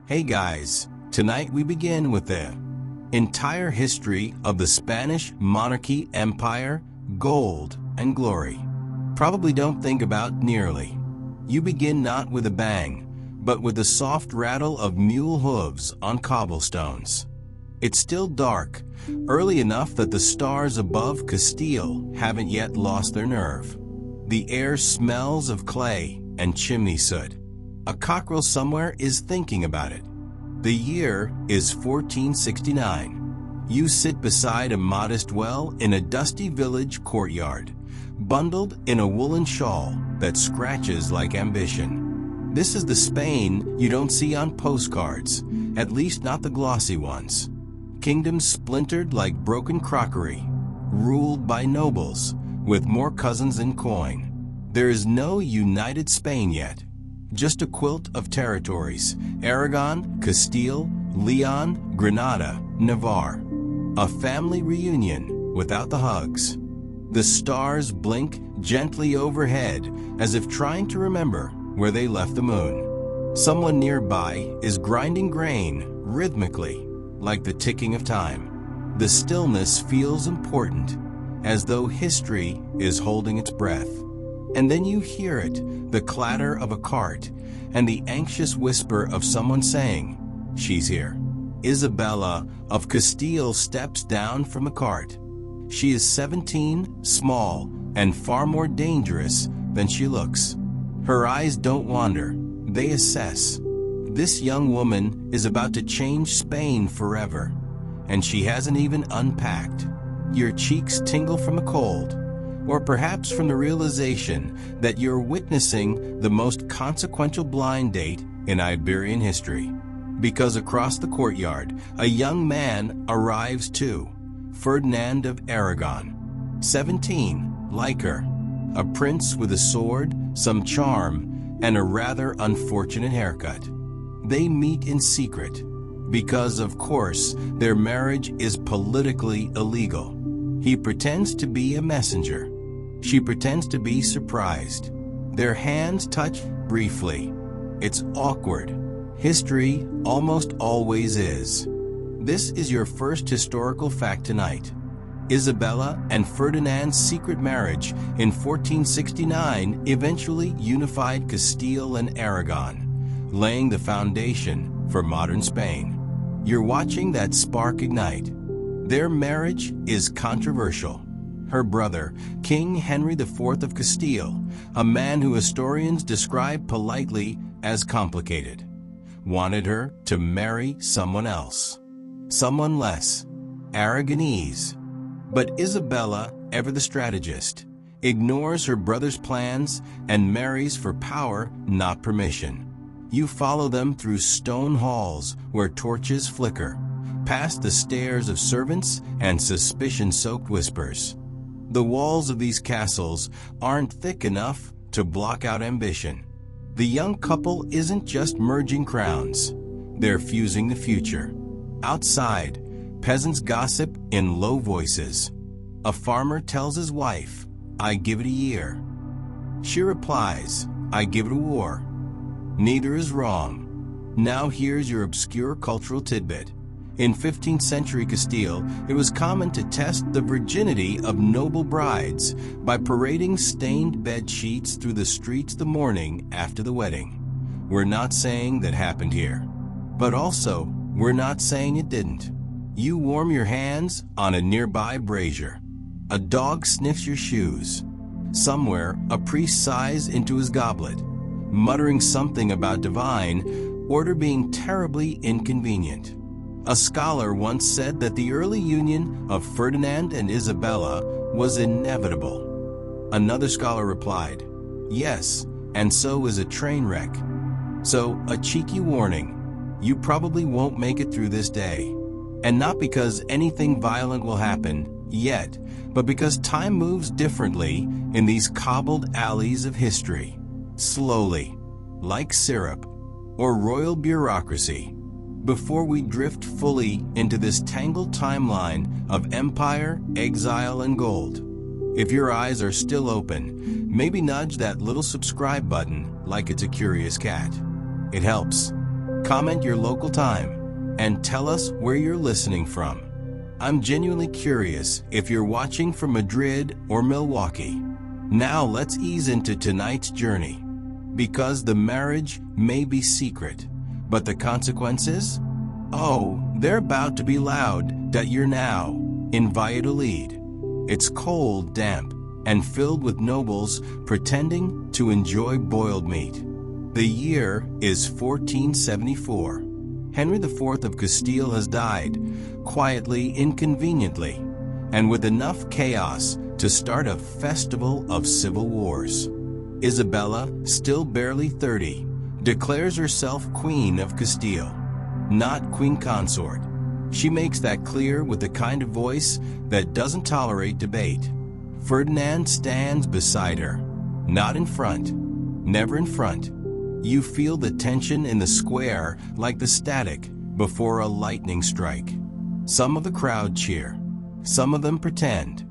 Hey guys, tonight we begin with the entire history of the Spanish monarchy empire, gold and glory. Probably don't think about nearly. You begin not with a bang, but with the soft rattle of mule hooves on cobblestones. It's still dark, early enough that the stars above Castile haven't yet lost their nerve. The air smells of clay and chimney soot. A cockerel somewhere is thinking about it. The year is 1469. You sit beside a modest well in a dusty village courtyard, bundled in a woolen shawl that scratches like ambition. This is the Spain you don't see on postcards, at least not the glossy ones. Kingdoms splintered like broken crockery, ruled by nobles, with more cousins than coin. There is no united Spain yet. Just a quilt of territories: Aragon, Castile, Leon, Granada, Navarre. A family reunion without the hugs. The stars blink gently overhead as if trying to remember where they left the moon. Someone nearby is grinding grain rhythmically, like the ticking of time. The stillness feels important, as though history is holding its breath. And then you hear it, the clatter of a cart, and the anxious whisper of someone saying, "She's here." Isabella of Castile steps down from the cart. She is 17, small, and far more dangerous than she looks. Her eyes don't wander, they assess. This young woman is about to change Spain forever, and she hasn't even unpacked. Your cheeks tingle from the cold, or perhaps from the realization that you're witnessing the most consequential blind date in Iberian history. Because across the courtyard, a young man arrives too, Ferdinand of Aragon. 17, like her, a prince with a sword, some charm, and a rather unfortunate haircut. They meet in secret, because of course their marriage is politically illegal. He pretends to be a messenger. She pretends to be surprised. Their hands touch briefly. It's awkward. History almost always is. This is your first historical fact tonight. Isabella and Ferdinand's secret marriage in 1469 eventually unified Castile and Aragon, laying the foundation for modern Spain. You're watching that spark ignite. Their marriage is controversial. Her brother, King Henry IV of Castile, a man who historians describe politely as complicated, wanted her to marry someone else, someone less Aragonese. But Isabella, ever the strategist, ignores her brother's plans and marries for power, not permission. You follow them through stone halls where torches flicker, past the stares of servants and suspicion-soaked whispers. The walls of these castles aren't thick enough to block out ambition. The young couple isn't just merging crowns, they're fusing the future. Outside, peasants gossip in low voices. A farmer tells his wife, "I give it a year." She replies, "I give it a war." Neither is wrong. Now here's your obscure cultural tidbit. In 15th century Castile, it was common to test the virginity of noble brides by parading stained bed sheets through the streets the morning after the wedding. We're not saying that happened here, but also we're not saying it didn't. You warm your hands on a nearby brazier. A dog sniffs your shoes. Somewhere, a priest sighs into his goblet, muttering something about divine order being terribly inconvenient. A scholar once said that the early union of Ferdinand and Isabella was inevitable. Another scholar replied, "Yes, and so is a train wreck." So, a cheeky warning, you probably won't make it through this day. And not because anything violent will happen yet, but because time moves differently in these cobbled alleys of history. Slowly, like syrup or royal bureaucracy. Before we drift fully into this tangled timeline of empire, exile, and gold. If your eyes are still open, maybe nudge that little subscribe button like it's a curious cat. It helps. comment your local time, and tell us where you're listening from. I'm genuinely curious if you're watching from Madrid or Milwaukee. Now let's ease into tonight's journey. Because the marriage may be secret, but the consequences? Oh, they're about to be loud that you're now in Valladolid. It's cold, damp, and filled with nobles pretending to enjoy boiled meat. The year is 1474. Henry IV of Castile has died, quietly, inconveniently, and with enough chaos to start a festival of civil wars. Isabella, still barely 30, declares herself Queen of Castile, not Queen Consort. She makes that clear with the kind of voice that doesn't tolerate debate. Ferdinand stands beside her, not in front, never in front. You feel the tension in the square like the static before a lightning strike. Some of the crowd cheer. Some of them pretend.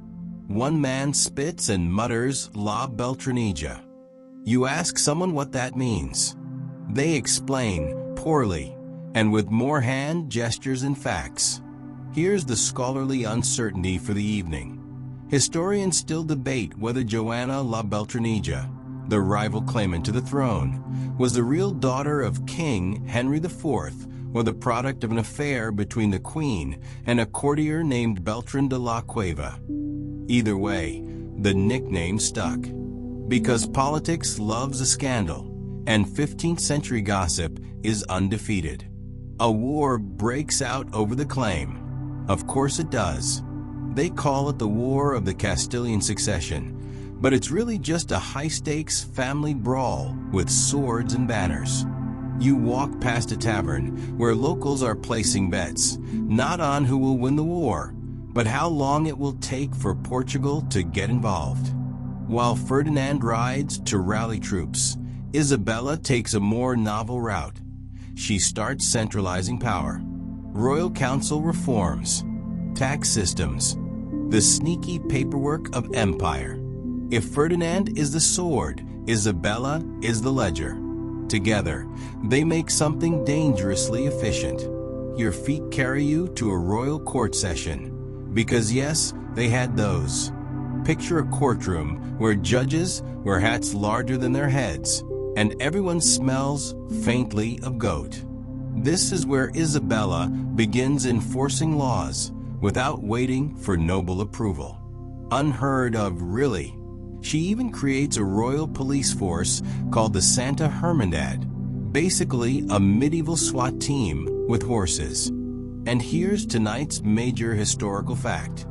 One man spits and mutters La Beltranilla. You ask someone what that means. They explain, poorly, and with more hand gestures and facts. Here's the scholarly uncertainty for the evening. Historians still debate whether Joanna La Beltranilla, the rival claimant to the throne, was the real daughter of King Henry IV or the product of an affair between the Queen and a courtier named Beltran de la Cueva. Either way, the nickname stuck. Because politics loves a scandal, and 15th century gossip is undefeated. A war breaks out over the claim. Of course it does. They call it the War of the Castilian Succession, but it's really just a high-stakes family brawl with swords and banners. You walk past a tavern where locals are placing bets, not on who will win the war, but how long it will take for Portugal to get involved. While Ferdinand rides to rally troops, Isabella takes a more novel route. She starts centralizing power. Royal Council reforms, tax systems, the sneaky paperwork of empire. If Ferdinand is the sword, Isabella is the ledger. Together, they make something dangerously efficient. Your feet carry you to a royal court session. Because yes, they had those. Picture a courtroom where judges wear hats larger than their heads, and everyone smells faintly of goat. This is where Isabella begins enforcing laws without waiting for noble approval. Unheard of, really. She even creates a royal police force called the Santa Hermandad, basically a medieval SWAT team with horses. And here's tonight's major historical fact.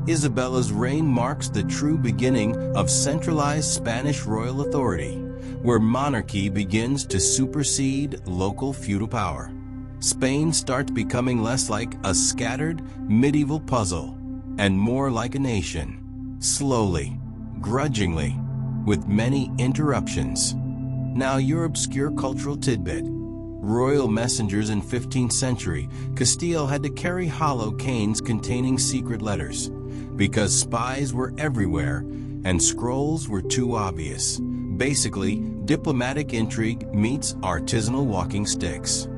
Isabella's reign marks the true beginning of centralized Spanish royal authority, where monarchy begins to supersede local feudal power. Spain starts becoming less like a scattered medieval puzzle and more like a nation, slowly, grudgingly, with many interruptions. Now your obscure cultural tidbit. Royal messengers in 15th century, Castile had to carry hollow canes containing secret letters, because spies were everywhere and scrolls were too obvious. Basically, diplomatic intrigue meets artisanal walking sticks.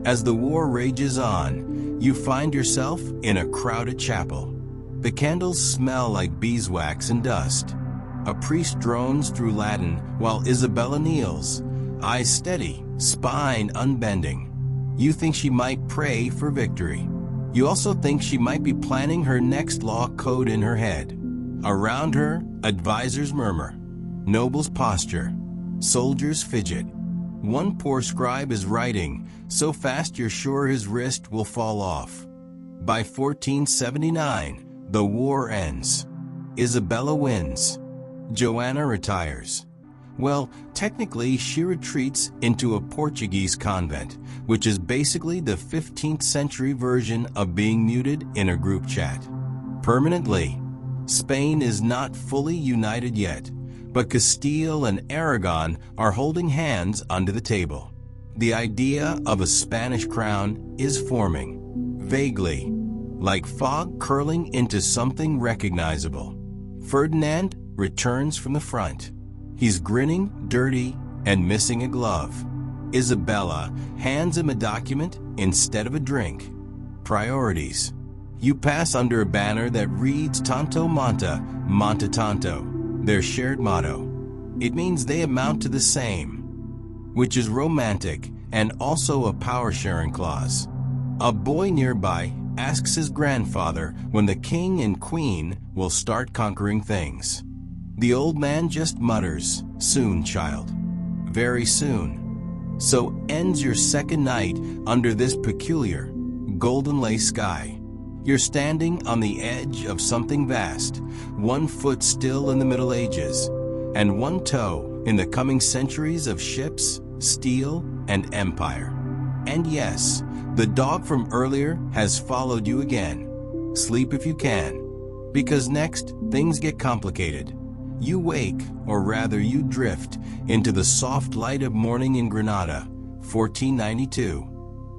As the war rages on, you find yourself in a crowded chapel. The candles smell like beeswax and dust. A priest drones through Latin while Isabella kneels, eyes steady, spine unbending. You think she might pray for victory. You also think she might be planning her next law code in her head. Around her, advisors murmur, nobles posture, soldiers fidget. One poor scribe is writing so fast you're sure his wrist will fall off. By 1479, the war ends. Isabella wins. Joanna retires. Well, technically she retreats into a Portuguese convent, which is basically the 15th century version of being muted in a group chat. Permanently. Spain is not fully united yet, but Castile and Aragon are holding hands under the table. The idea of a Spanish crown is forming, vaguely, like fog curling into something recognizable. Ferdinand returns from the front. He's grinning, dirty, and missing a glove. Isabella hands him a document instead of a drink. Priorities. You pass under a banner that reads Tanto Monta, Monta Tanto, their shared motto. It means they amount to the same, which is romantic and also a power-sharing clause. A boy nearby asks his grandfather when the king and queen will start conquering things. The old man just mutters, "Soon, child. Very soon." So ends your second night under this peculiar, golden lace sky. You're standing on the edge of something vast, 1 foot still in the Middle Ages, and 1 toe in the coming centuries of ships, steel, and empire. And yes, the dog from earlier has followed you again. Sleep if you can, because next things get complicated. You wake, or rather you drift, into the soft light of morning in Granada, 1492.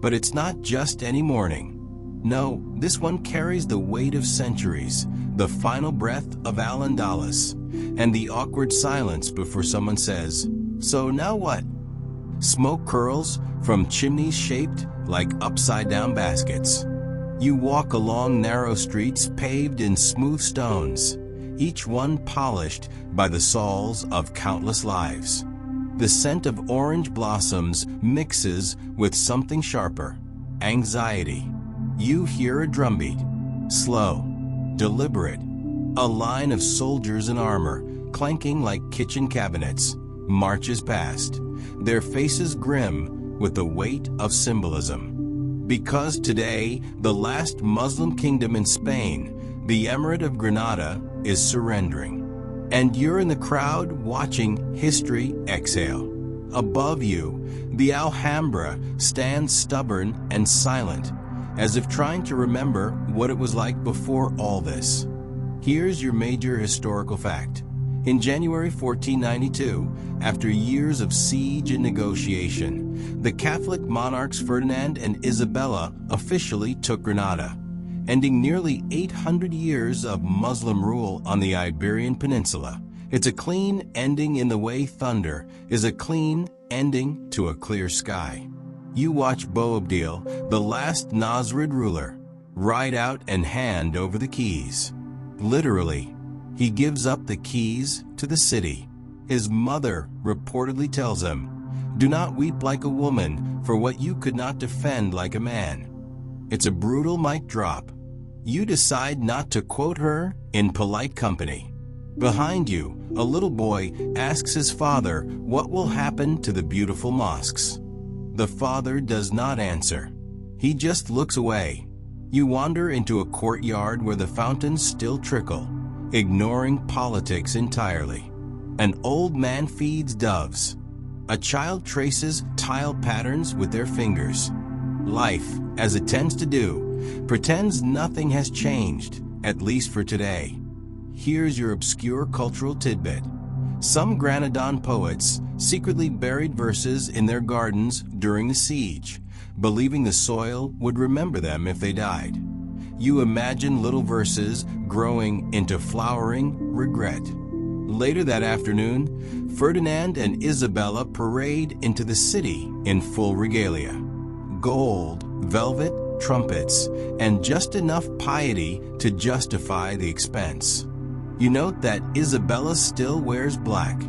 But it's not just any morning. No, this one carries the weight of centuries, the final breath of Al-Andalus, and the awkward silence before someone says, "So now what?" Smoke curls from chimneys shaped like upside-down baskets. You walk along narrow streets paved in smooth stones, each one polished by the soles of countless lives. The scent of orange blossoms mixes with something sharper, anxiety. You hear a drumbeat, slow, deliberate, a line of soldiers in armor, clanking like kitchen cabinets, marches past, their faces grim with the weight of symbolism. Because today, the last Muslim kingdom in Spain, the Emirate of Granada, is surrendering. And you're in the crowd watching history exhale. Above you, the Alhambra stands stubborn and silent, as if trying to remember what it was like before all this. Here's your major historical fact. In January 1492, after years of siege and negotiation, the Catholic Monarchs Ferdinand and Isabella officially took Granada, ending nearly 800 years of Muslim rule on the Iberian Peninsula. It's a clean ending in the way thunder is a clean ending to a clear sky. You watch Boabdil, the last Nasrid ruler, ride out and hand over the keys. Literally, he gives up the keys to the city. His mother reportedly tells him, "Do not weep like a woman for what you could not defend like a man." It's a brutal mic drop. You decide not to quote her in polite company. Behind you, a little boy asks his father what will happen to the beautiful mosques. The father does not answer. He just looks away. You wander into a courtyard where the fountains still trickle, ignoring politics entirely. An old man feeds doves. A child traces tile patterns with their fingers. Life, as it tends to do, pretends nothing has changed, at least for today. Here's your obscure cultural tidbit. Some Granadan poets secretly buried verses in their gardens during the siege, believing the soil would remember them if they died. You imagine little verses growing into flowering regret. Later that afternoon, Ferdinand and Isabella parade into the city in full regalia. Gold, velvet, trumpets, and just enough piety to justify the expense. You note that Isabella still wears black.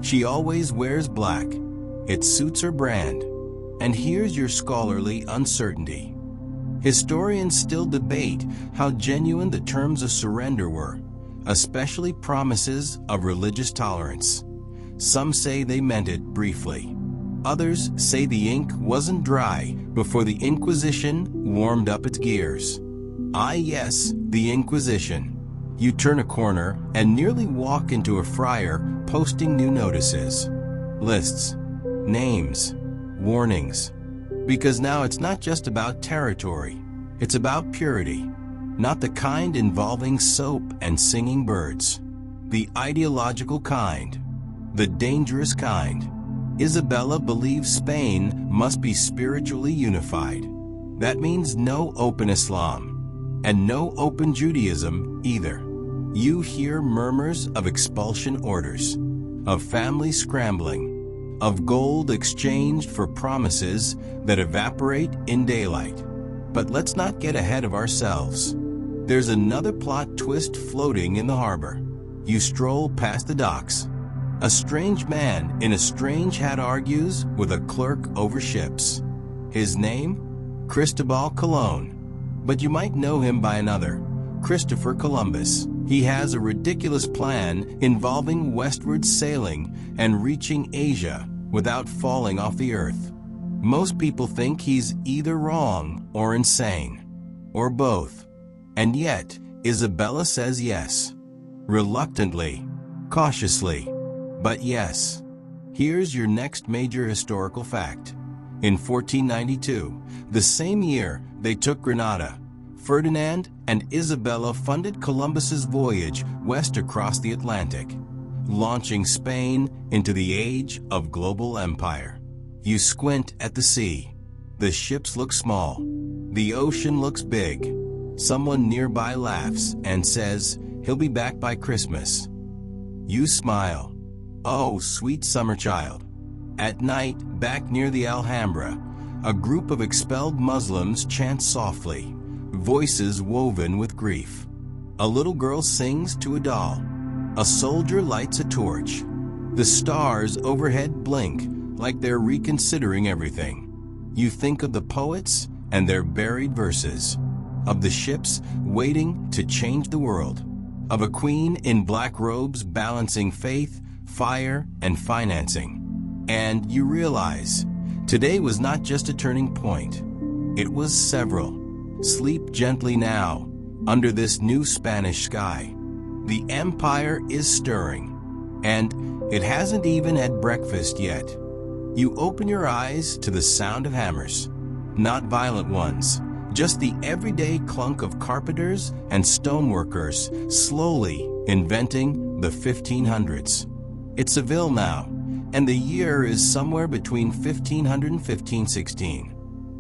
She always wears black. It suits her brand. And here's your scholarly uncertainty. Historians still debate how genuine the terms of surrender were, especially promises of religious tolerance. Some say they meant it briefly. Others say the ink wasn't dry before the Inquisition warmed up its gears. Ah yes, the Inquisition. You turn a corner and nearly walk into a friar posting new notices, lists, names, warnings. Because now it's not just about territory, it's about purity. Not the kind involving soap and singing birds. The ideological kind. The dangerous kind. Isabella believes Spain must be spiritually unified. That means no open Islam, and no open Judaism either. You hear murmurs of expulsion orders, of families scrambling, of gold exchanged for promises that evaporate in daylight. But let's not get ahead of ourselves. There's another plot twist floating in the harbor. You stroll past the docks. A strange man in a strange hat argues with a clerk over ships. His name? Cristobal Colon. But you might know him by another, Christopher Columbus. He has a ridiculous plan involving westward sailing and reaching Asia without falling off the earth. Most people think he's either wrong or insane, or both. And yet, Isabella says yes. Reluctantly, cautiously, but yes. Here's your next major historical fact. In 1492, the same year they took Granada, Ferdinand and Isabella funded Columbus's voyage west across the Atlantic, launching Spain into the age of global empire. You squint at the sea. The ships look small. The ocean looks big. Someone nearby laughs and says he'll be back by Christmas. You smile. Oh, sweet summer child. At night, back near the Alhambra, a group of expelled Muslims chant softly, voices woven with grief. A little girl sings to a doll. A soldier lights a torch. The stars overhead blink like they're reconsidering everything. You think of the poets and their buried verses, of the ships waiting to change the world, of a queen in black robes balancing faith, fire, and financing. And you realize, today was not just a turning point. It was several. Sleep gently now, under this new Spanish sky. The empire is stirring, and it hasn't even had breakfast yet. You open your eyes to the sound of hammers. Not violent ones, just the everyday clunk of carpenters and stoneworkers slowly inventing the 1500s. It's Seville now, and the year is somewhere between 1500 and 1516.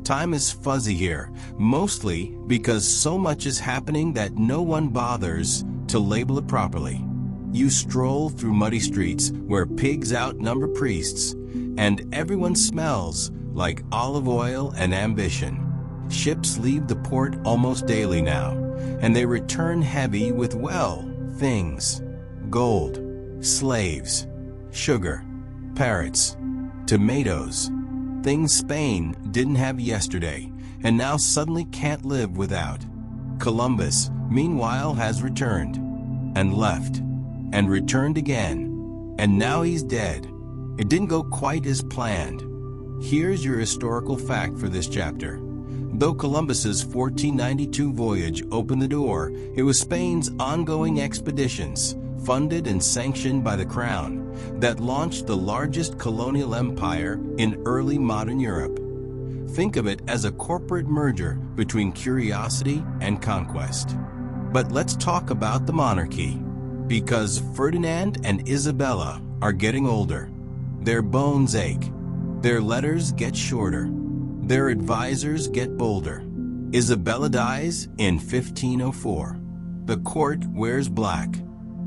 Time is fuzzy here, mostly because so much is happening that no one bothers to label it properly. You stroll through muddy streets where pigs outnumber priests, and everyone smells like olive oil and ambition. Ships leave the port almost daily now, and they return heavy with, well, things. Gold, slaves, sugar, parrots, tomatoes, things Spain didn't have yesterday and now suddenly can't live without. Columbus, meanwhile, has returned, and left, and returned again, and now he's dead. It didn't go quite as planned. Here's your historical fact for this chapter. Though Columbus's 1492 voyage opened the door, it was Spain's ongoing expeditions, funded and sanctioned by the Crown, that launched the largest colonial empire in early modern Europe. Think of it as a corporate merger between curiosity and conquest. But let's talk about the monarchy, because Ferdinand and Isabella are getting older. Their bones ache. Their letters get shorter. Their advisors get bolder. Isabella dies in 1504. The court wears black.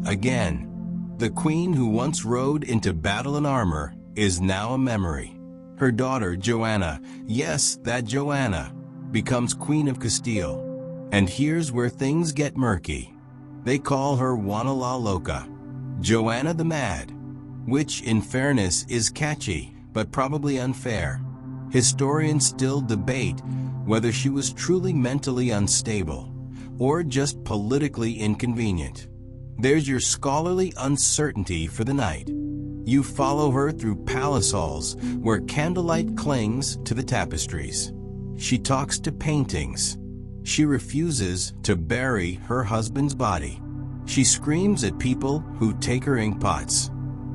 Again, the queen who once rode into battle in armor is now a memory. Her daughter, Joanna, yes, that Joanna, becomes Queen of Castile. And here's where things get murky. They call her Juana la Loca, Joanna the Mad, which, in fairness, is catchy, but probably unfair. Historians still debate whether she was truly mentally unstable or just politically inconvenient. There's your scholarly uncertainty for the night. You follow her through palace halls where candlelight clings to the tapestries. She talks to paintings. She refuses to bury her husband's body. She screams at people who take her inkpots.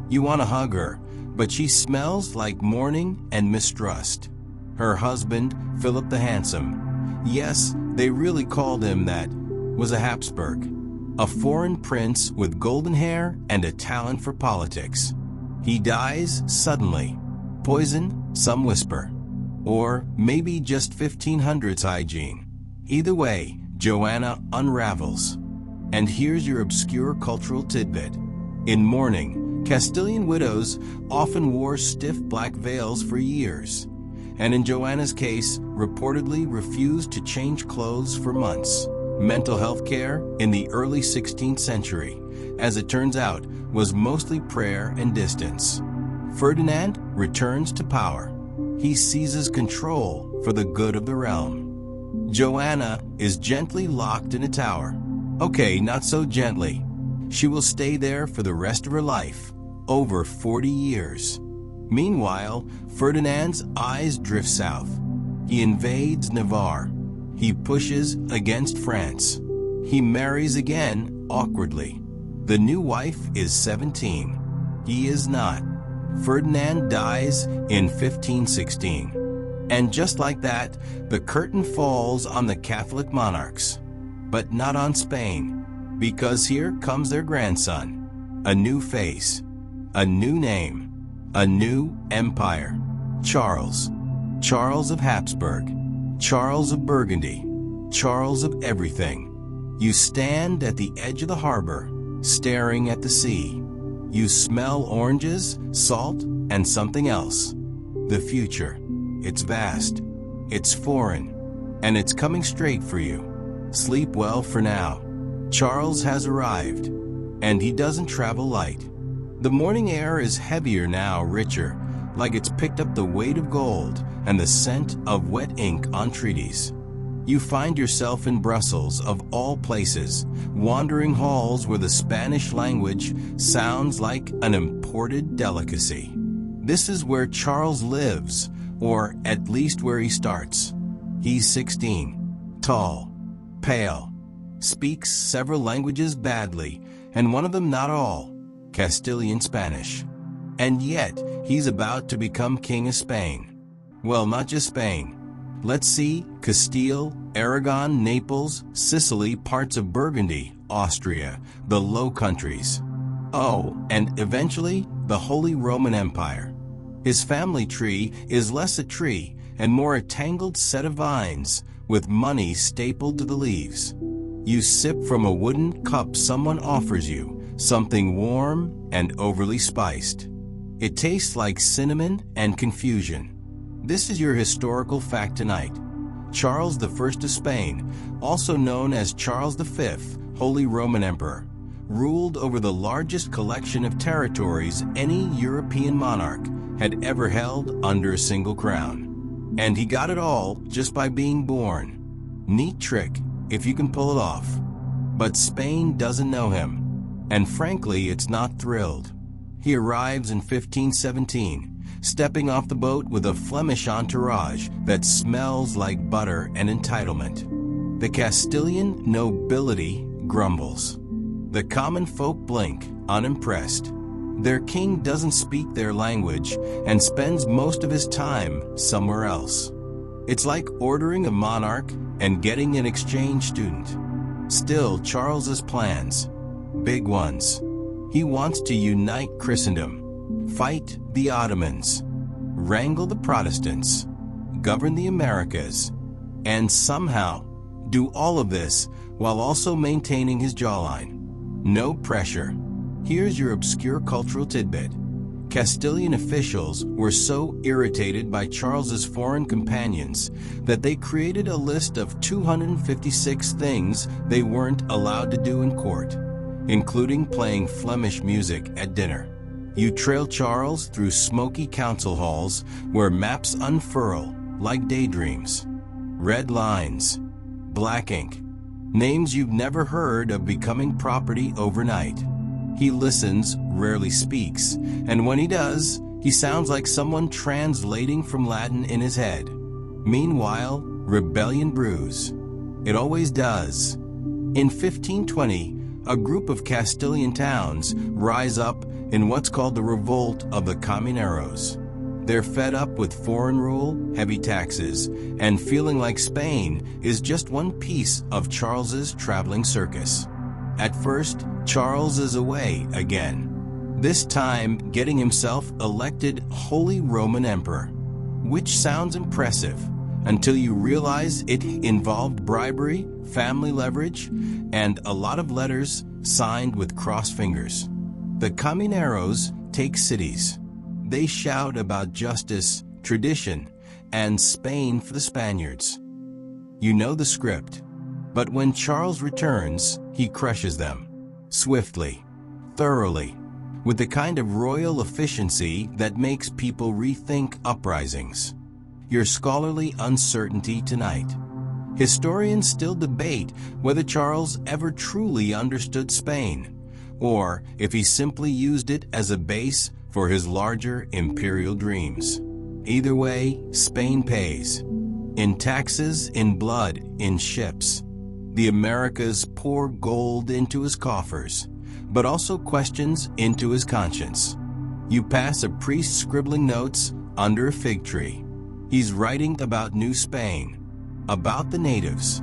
You want to hug her, but she smells like mourning and mistrust. Her husband, Philip the Handsome, yes, they really called him that, was a Habsburg, a foreign prince with golden hair and a talent for politics. He dies suddenly. Poison, some whisper. Or maybe just 1500s hygiene. Either way, Joanna unravels. And here's your obscure cultural tidbit. In mourning, Castilian widows often wore stiff black veils for years, and in Joanna's case, reportedly refused to change clothes for months. Mental health care in the early 16th century, as it turns out, was mostly prayer and distance. Ferdinand returns to power. He seizes control for the good of the realm. Joanna is gently locked in a tower. Okay, not so gently. She will stay there for the rest of her life, over 40 years. Meanwhile, Ferdinand's eyes drift south. He invades Navarre. He pushes against France. He marries again, awkwardly. The new wife is 17. He is not. Ferdinand dies in 1516. And just like that, the curtain falls on the Catholic monarchs. But not on Spain, because here comes their grandson. A new face, a new name, a new empire. Charles. Charles of Habsburg. Charles of Burgundy. Charles of everything. You stand at the edge of the harbor, staring at the sea. You smell oranges, salt, and something else. The future. It's vast. It's foreign. And it's coming straight for you. Sleep well for now. Charles has arrived. And he doesn't travel light. The morning air is heavier now, richer, like it's picked up the weight of gold and the scent of wet ink on treaties. You find yourself in Brussels, of all places, wandering halls where the Spanish language sounds like an imported delicacy. This is where Charles lives, or at least where he starts. He's 16, tall, pale, speaks several languages badly, and one of them not all, Castilian Spanish. And yet, he's about to become King of Spain. Well, not just Spain. Let's see, Castile, Aragon, Naples, Sicily, parts of Burgundy, Austria, the Low Countries. Oh, and eventually, the Holy Roman Empire. His family tree is less a tree and more a tangled set of vines, with money stapled to the leaves. You sip from a wooden cup someone offers you, something warm and overly spiced. It tastes like cinnamon and confusion. This is your historical fact tonight. Charles I of Spain, also known as Charles V, Holy Roman Emperor, ruled over the largest collection of territories any European monarch had ever held under a single crown. And he got it all just by being born. Neat trick, if you can pull it off. But Spain doesn't know him. And frankly, it's not thrilled. He arrives in 1517, stepping off the boat with a Flemish entourage that smells like butter and entitlement. The Castilian nobility grumbles. The common folk blink, unimpressed. Their king doesn't speak their language and spends most of his time somewhere else. It's like ordering a monarch and getting an exchange student. Still, Charles has plans. Big ones. He wants to unite Christendom, fight the Ottomans, wrangle the Protestants, govern the Americas, and somehow do all of this while also maintaining his jawline. No pressure. Here's your obscure cultural tidbit. Castilian officials were so irritated by Charles's foreign companions that they created a list of 256 things they weren't allowed to do in court, including playing Flemish music at dinner. You trail Charles through smoky council halls where maps unfurl like daydreams. Red lines, black ink, names you've never heard of becoming property overnight. He listens, rarely speaks, and when he does, he sounds like someone translating from Latin in his head. Meanwhile, rebellion brews. It always does. In 1520, a group of Castilian towns rise up in what's called the Revolt of the Comuneros. They're fed up with foreign rule, heavy taxes, and feeling like Spain is just one piece of Charles's traveling circus. At first, Charles is away again, this time getting himself elected Holy Roman Emperor, which sounds impressive until you realize it involved bribery, family leverage, and a lot of letters signed with crossed fingers. The Camineros take cities. They shout about justice, tradition, and Spain for the Spaniards. You know the script. But when Charles returns, he crushes them. Swiftly, thoroughly, with the kind of royal efficiency that makes people rethink uprisings. Your scholarly uncertainty tonight. Historians still debate whether Charles ever truly understood Spain, or if he simply used it as a base for his larger imperial dreams. Either way, Spain pays. In taxes, in blood, in ships. The Americas pour gold into his coffers, but also questions into his conscience. You pass a priest scribbling notes under a fig tree. He's writing about New Spain, about the natives,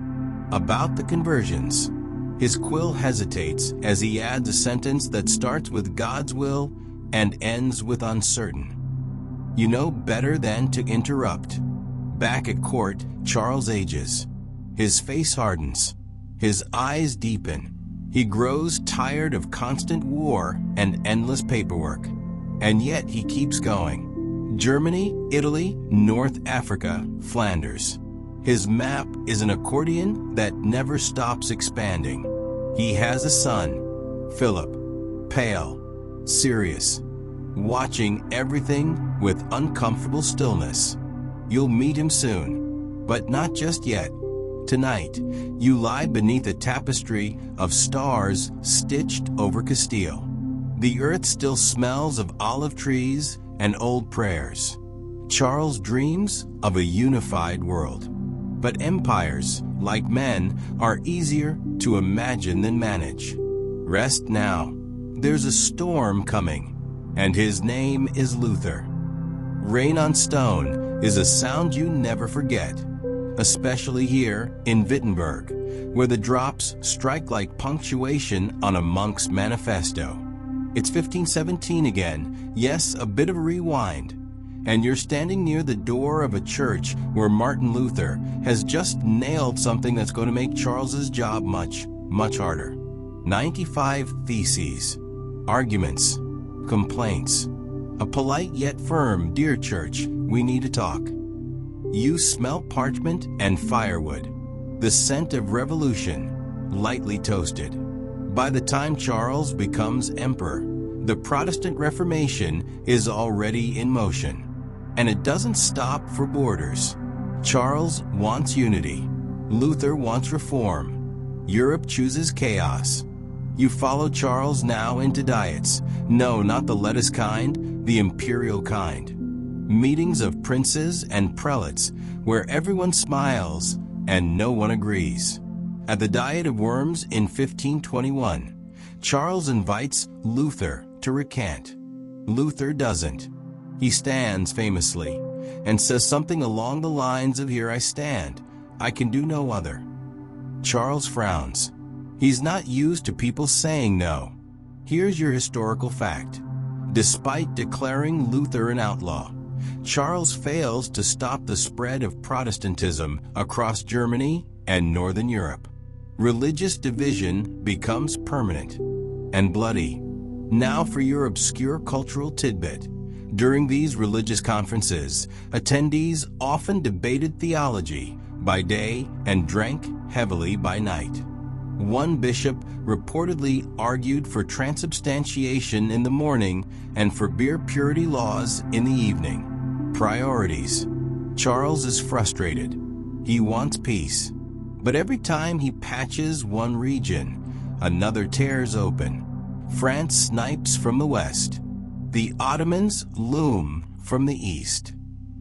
about the conversions. His quill hesitates as he adds a sentence that starts with God's will and ends with uncertain. You know better than to interrupt. Back at court, Charles ages. His face hardens. His eyes deepen. He grows tired of constant war and endless paperwork. And yet he keeps going. Germany, Italy, North Africa, Flanders. His map is an accordion that never stops expanding. He has a son, Philip, pale, serious, watching everything with uncomfortable stillness. You'll meet him soon, but not just yet. Tonight, you lie beneath a tapestry of stars stitched over Castile. The earth still smells of olive trees and old prayers. Charles dreams of a unified world. But empires, like men, are easier to imagine than manage. Rest now. There's a storm coming, and his name is Luther. Rain on stone is a sound you never forget, especially here in Wittenberg, where the drops strike like punctuation on a monk's manifesto. It's 1517 again, yes, a bit of a rewind, and you're standing near the door of a church where Martin Luther has just nailed something that's going to make Charles's job much, much harder. 95 theses, arguments, complaints, a polite yet firm, "Dear Church, we need to talk." You smell parchment and firewood, the scent of revolution, lightly toasted. By the time Charles becomes emperor, the Protestant Reformation is already in motion. And it doesn't stop for borders. Charles wants unity. Luther wants reform. Europe chooses chaos. You follow Charles now into diets. No, not the lettuce kind, the imperial kind. Meetings of princes and prelates where everyone smiles and no one agrees. At the Diet of Worms in 1521, Charles invites Luther to recant. Luther doesn't. He stands famously and says something along the lines of, "Here I stand, I can do no other." Charles frowns. He's not used to people saying no. Here's your historical fact. Despite declaring Luther an outlaw, Charles fails to stop the spread of Protestantism across Germany and Northern Europe. Religious division becomes permanent and bloody. Now for your obscure cultural tidbit. During these religious conferences, attendees often debated theology by day and drank heavily by night. One bishop reportedly argued for transubstantiation in the morning and for beer purity laws in the evening. Priorities. Charles is frustrated. He wants peace. But every time he patches one region, another tears open. France snipes from the west. The Ottomans loom from the east.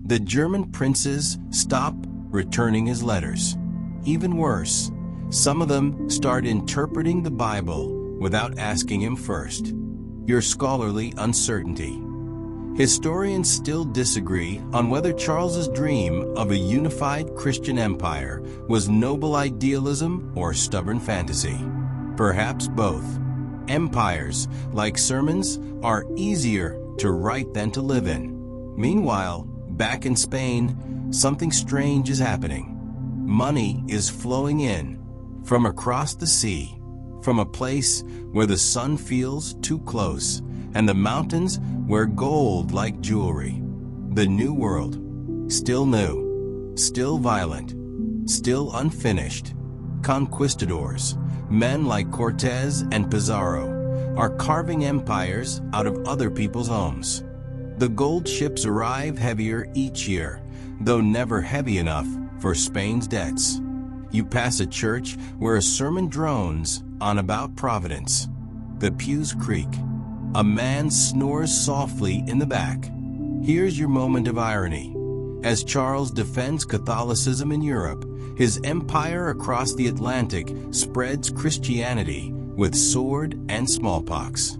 The German princes stop returning his letters. Even worse, some of them start interpreting the Bible without asking him first. Your scholarly uncertainty. Historians still disagree on whether Charles's dream of a unified Christian empire was noble idealism or stubborn fantasy. Perhaps both. Empires, like sermons, are easier to write than to live in. Meanwhile, back in Spain, something strange is happening. Money is flowing in from across the sea. from a place where the sun feels too close and the mountains wear gold like jewelry. The New World, still new, still violent, still unfinished. Conquistadors, men like Cortez and Pizarro, are carving empires out of other people's homes. The gold ships arrive heavier each year, though never heavy enough for Spain's debts. You pass a church where a sermon drones on about Providence. The pews creak. A man snores softly in the back. Here's your moment of irony. As Charles defends Catholicism in Europe, his empire across the Atlantic spreads Christianity with sword and smallpox.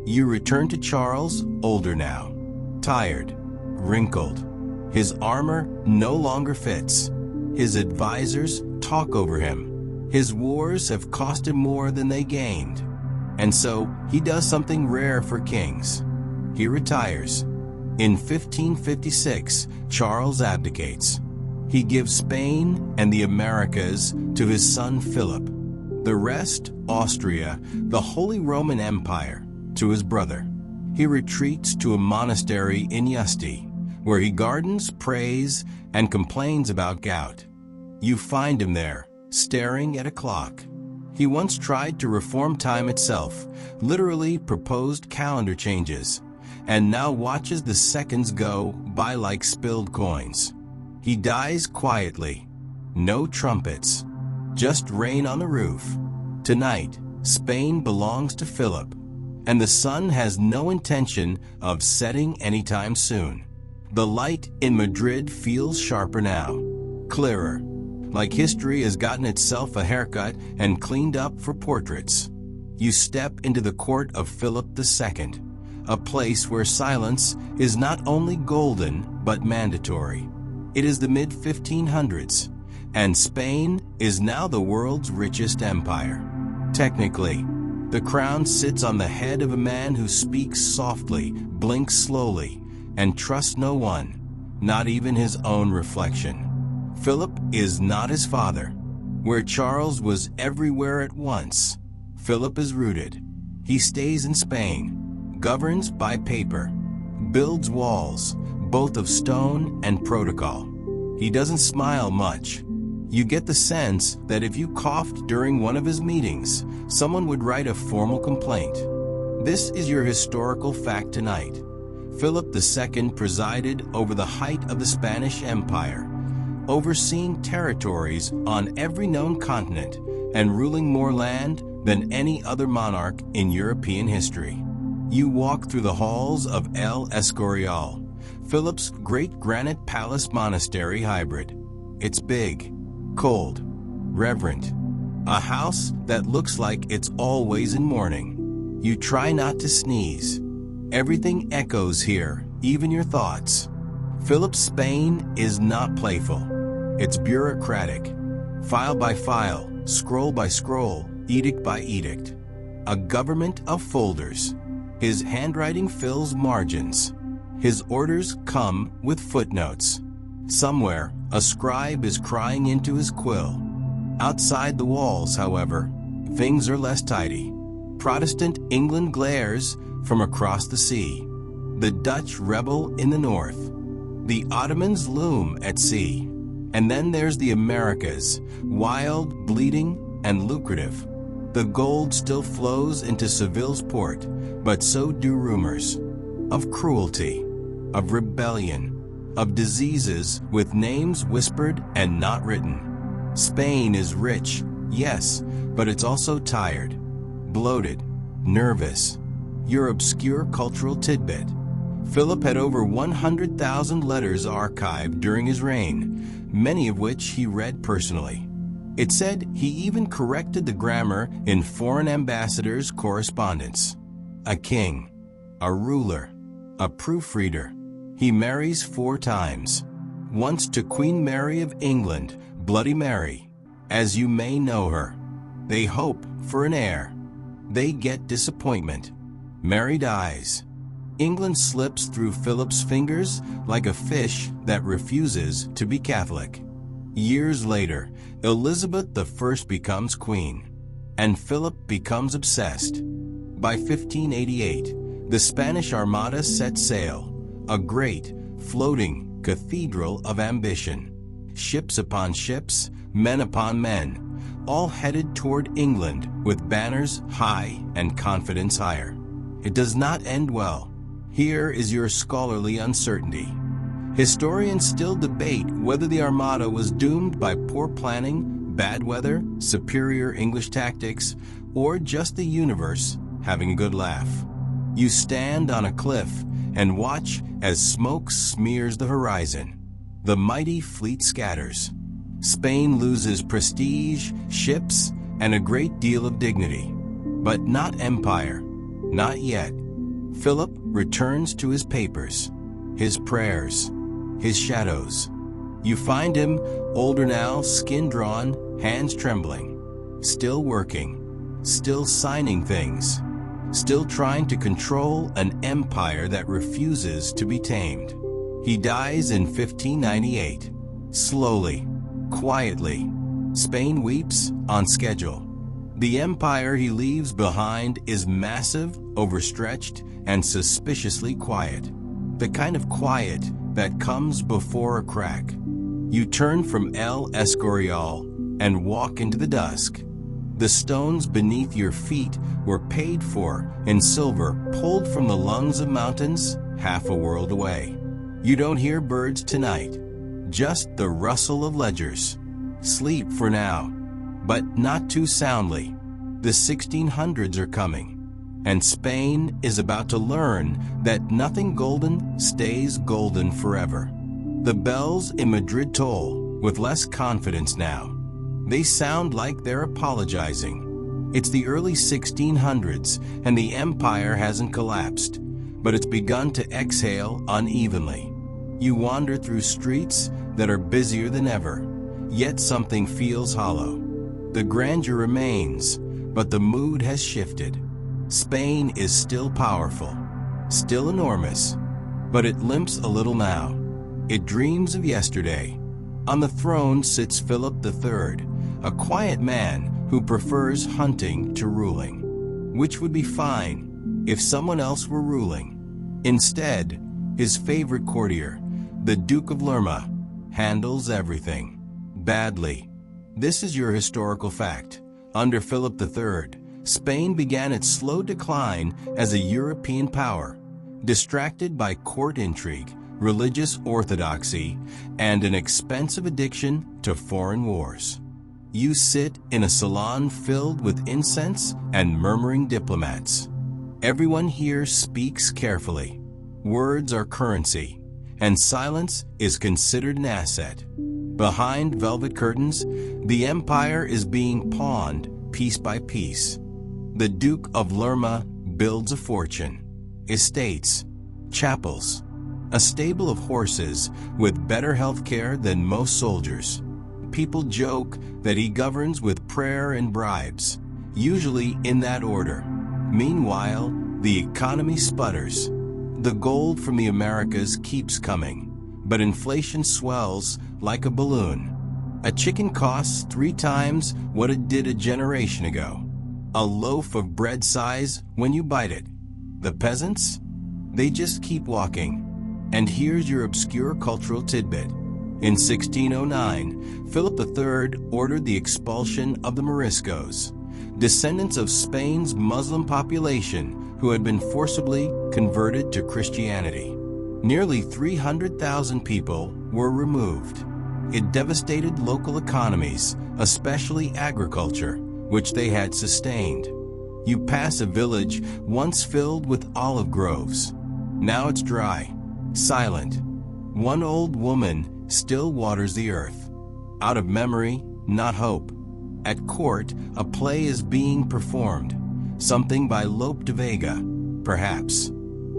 You return to Charles, older now, tired, wrinkled. His armor no longer fits. His advisors talk over him. His wars have cost him more than they gained. And so he does something rare for kings. He retires. In 1556, Charles abdicates. He gives Spain and the Americas to his son Philip. The rest, Austria, the Holy Roman Empire, to his brother. He retreats to a monastery in Yusti, where he gardens, prays, and complains about gout. You find him there, staring at a clock. He once tried to reform time itself, literally proposed calendar changes, and now watches the seconds go by like spilled coins. He dies quietly. No trumpets, just rain on the roof. Tonight, Spain belongs to Philip, and the sun has no intention of setting anytime soon. The light in Madrid feels sharper now, clearer, like history has gotten itself a haircut and cleaned up for portraits. You step into the court of Philip II, a place where silence is not only golden but mandatory. It is the mid-1500s, and Spain is now the world's richest empire. Technically, the crown sits on the head of a man who speaks softly, blinks slowly, and trusts no one, not even his own reflection. Philip is not his father. Where Charles was everywhere at once, Philip is rooted. He stays in Spain, governs by paper, builds walls, both of stone and protocol. He doesn't smile much. You get the sense that if you coughed during one of his meetings, someone would write a formal complaint. This is your historical fact tonight. Philip II presided over the height of the Spanish Empire, overseeing territories on every known continent and ruling more land than any other monarch in European history. You walk through the halls of El Escorial, Philip's great granite palace monastery hybrid. It's big, cold, reverent, a house that looks like it's always in mourning. You try not to sneeze. Everything echoes here, even your thoughts. Philip's Spain is not playful. It's bureaucratic. File by file, scroll by scroll, edict by edict. A government of folders. His handwriting fills margins. His orders come with footnotes. Somewhere, a scribe is crying into his quill. Outside the walls, however, things are less tidy. Protestant England glares from across the sea. The Dutch rebel in the north. The Ottomans loom at sea. And then there's the Americas, wild, bleeding, and lucrative. The gold still flows into Seville's port, but so do rumors of cruelty, of rebellion, of diseases with names whispered and not written. Spain is rich, yes, but it's also tired, bloated, nervous. Your obscure cultural tidbit. Philip had over 100,000 letters archived during his reign, many of which he read personally. It said he even corrected the grammar in foreign ambassadors' correspondence. A king, a ruler, a proofreader. He marries 4 times. Once to Queen Mary of England, Bloody Mary, as you may know her. They hope for an heir. They get disappointment. Mary dies. England slips through Philip's fingers like a fish that refuses to be Catholic. Years later, Elizabeth I becomes queen. and Philip becomes obsessed. By 1588, the Spanish Armada set sail, a great, floating cathedral of ambition. Ships upon ships, men upon men, all headed toward England with banners high and confidence higher. It does not end well. Here is your scholarly uncertainty. Historians still debate whether the Armada was doomed by poor planning, bad weather, superior English tactics, or just the universe having a good laugh. You stand on a cliff and watch as smoke smears the horizon. The mighty fleet scatters. Spain loses prestige, ships, and a great deal of dignity. But not empire. Not yet. Philip returns to his papers, his prayers, his shadows. You find him, older now, skin drawn, hands trembling, still working, still signing things, still trying to control an empire that refuses to be tamed. He dies in 1598, slowly, quietly. Spain weeps on schedule. The empire he leaves behind is massive, overstretched, and suspiciously quiet. The kind of quiet that comes before a crack. You turn from El Escorial and walk into the dusk. The stones beneath your feet were paid for in silver pulled from the lungs of mountains half a world away. You don't hear birds tonight, just the rustle of ledgers. Sleep for now, but not too soundly. The 1600s are coming, and Spain is about to learn that nothing golden stays golden forever. The bells in Madrid toll with less confidence now. They sound like they're apologizing. It's the early 1600s, and the empire hasn't collapsed, but it's begun to exhale unevenly. You wander through streets that are busier than ever, yet something feels hollow. The grandeur remains, but the mood has shifted. Spain is still powerful, still enormous, but it limps a little now. It dreams of yesterday. On the throne sits Philip III, a quiet man who prefers hunting to ruling, which would be fine if someone else were ruling. Instead, his favorite courtier, the Duke of Lerma, handles everything badly. This is your historical fact. Under Philip III, Spain began its slow decline as a European power, distracted by court intrigue, religious orthodoxy, and an expensive addiction to foreign wars. You sit in a salon filled with incense and murmuring diplomats. Everyone here speaks carefully. Words are currency, and silence is considered an asset. Behind velvet curtains, the empire is being pawned piece by piece. The Duke of Lerma builds a fortune, estates, chapels, a stable of horses with better health care than most soldiers. People joke that he governs with prayer and bribes, usually in that order. Meanwhile, the economy sputters. The gold from the Americas keeps coming, but inflation swells like a balloon. A chicken costs 3 times what it did a generation ago. A loaf of bread size when you bite it. The peasants? They just keep walking. And here's your obscure cultural tidbit. In 1609, Philip III ordered the expulsion of the Moriscos, descendants of Spain's Muslim population who had been forcibly converted to Christianity. Nearly 300,000 people were removed. It devastated local economies, especially agriculture, which they had sustained. You pass a village once filled with olive groves. Now it's dry, silent. One old woman still waters the earth. Out of memory, not hope. At court, a play is being performed. Something by Lope de Vega, perhaps.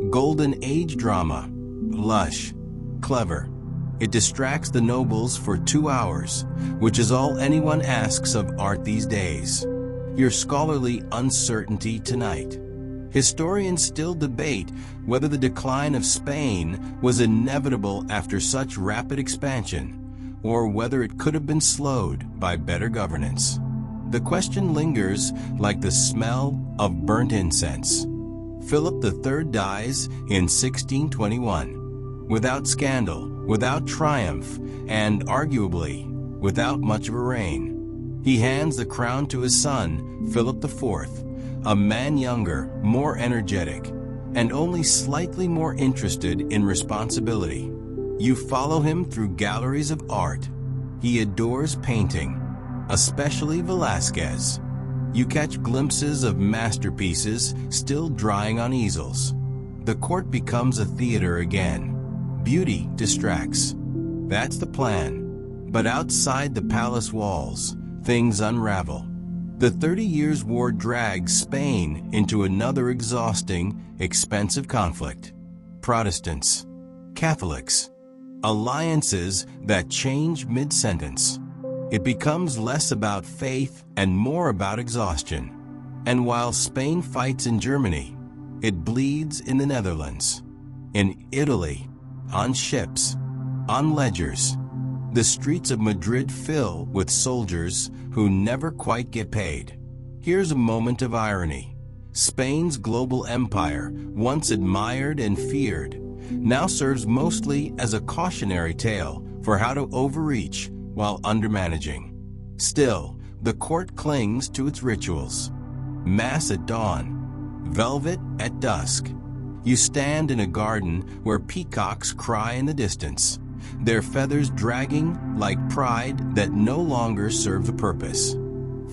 Golden Age drama. Lush. Clever. It distracts the nobles for 2 hours, which is all anyone asks of art these days. Your scholarly uncertainty tonight. Historians still debate whether the decline of Spain was inevitable after such rapid expansion, or whether it could have been slowed by better governance. The question lingers like the smell of burnt incense. Philip III dies in 1621, without scandal, without triumph, and arguably without much of a reign. He hands the crown to his son, Philip IV, a man younger, more energetic, and only slightly more interested in responsibility. You follow him through galleries of art. He adores painting, especially Velázquez. You catch glimpses of masterpieces still drying on easels. The court becomes a theater again. Beauty distracts. That's the plan. But outside the palace walls, things unravel. The 30 Years' War drags Spain into another exhausting, expensive conflict. Protestants, Catholics, alliances that change mid-sentence. It becomes less about faith and more about exhaustion. And while Spain fights in Germany, it bleeds in the Netherlands, in Italy, on ships, on ledgers. The streets of Madrid fill with soldiers who never quite get paid. Here's a moment of irony. Spain's global empire, once admired and feared, now serves mostly as a cautionary tale for how to overreach while undermanaging. Still, the court clings to its rituals. Mass at dawn, velvet at dusk. You stand in a garden where peacocks cry in the distance, their feathers dragging like pride that no longer serves a purpose.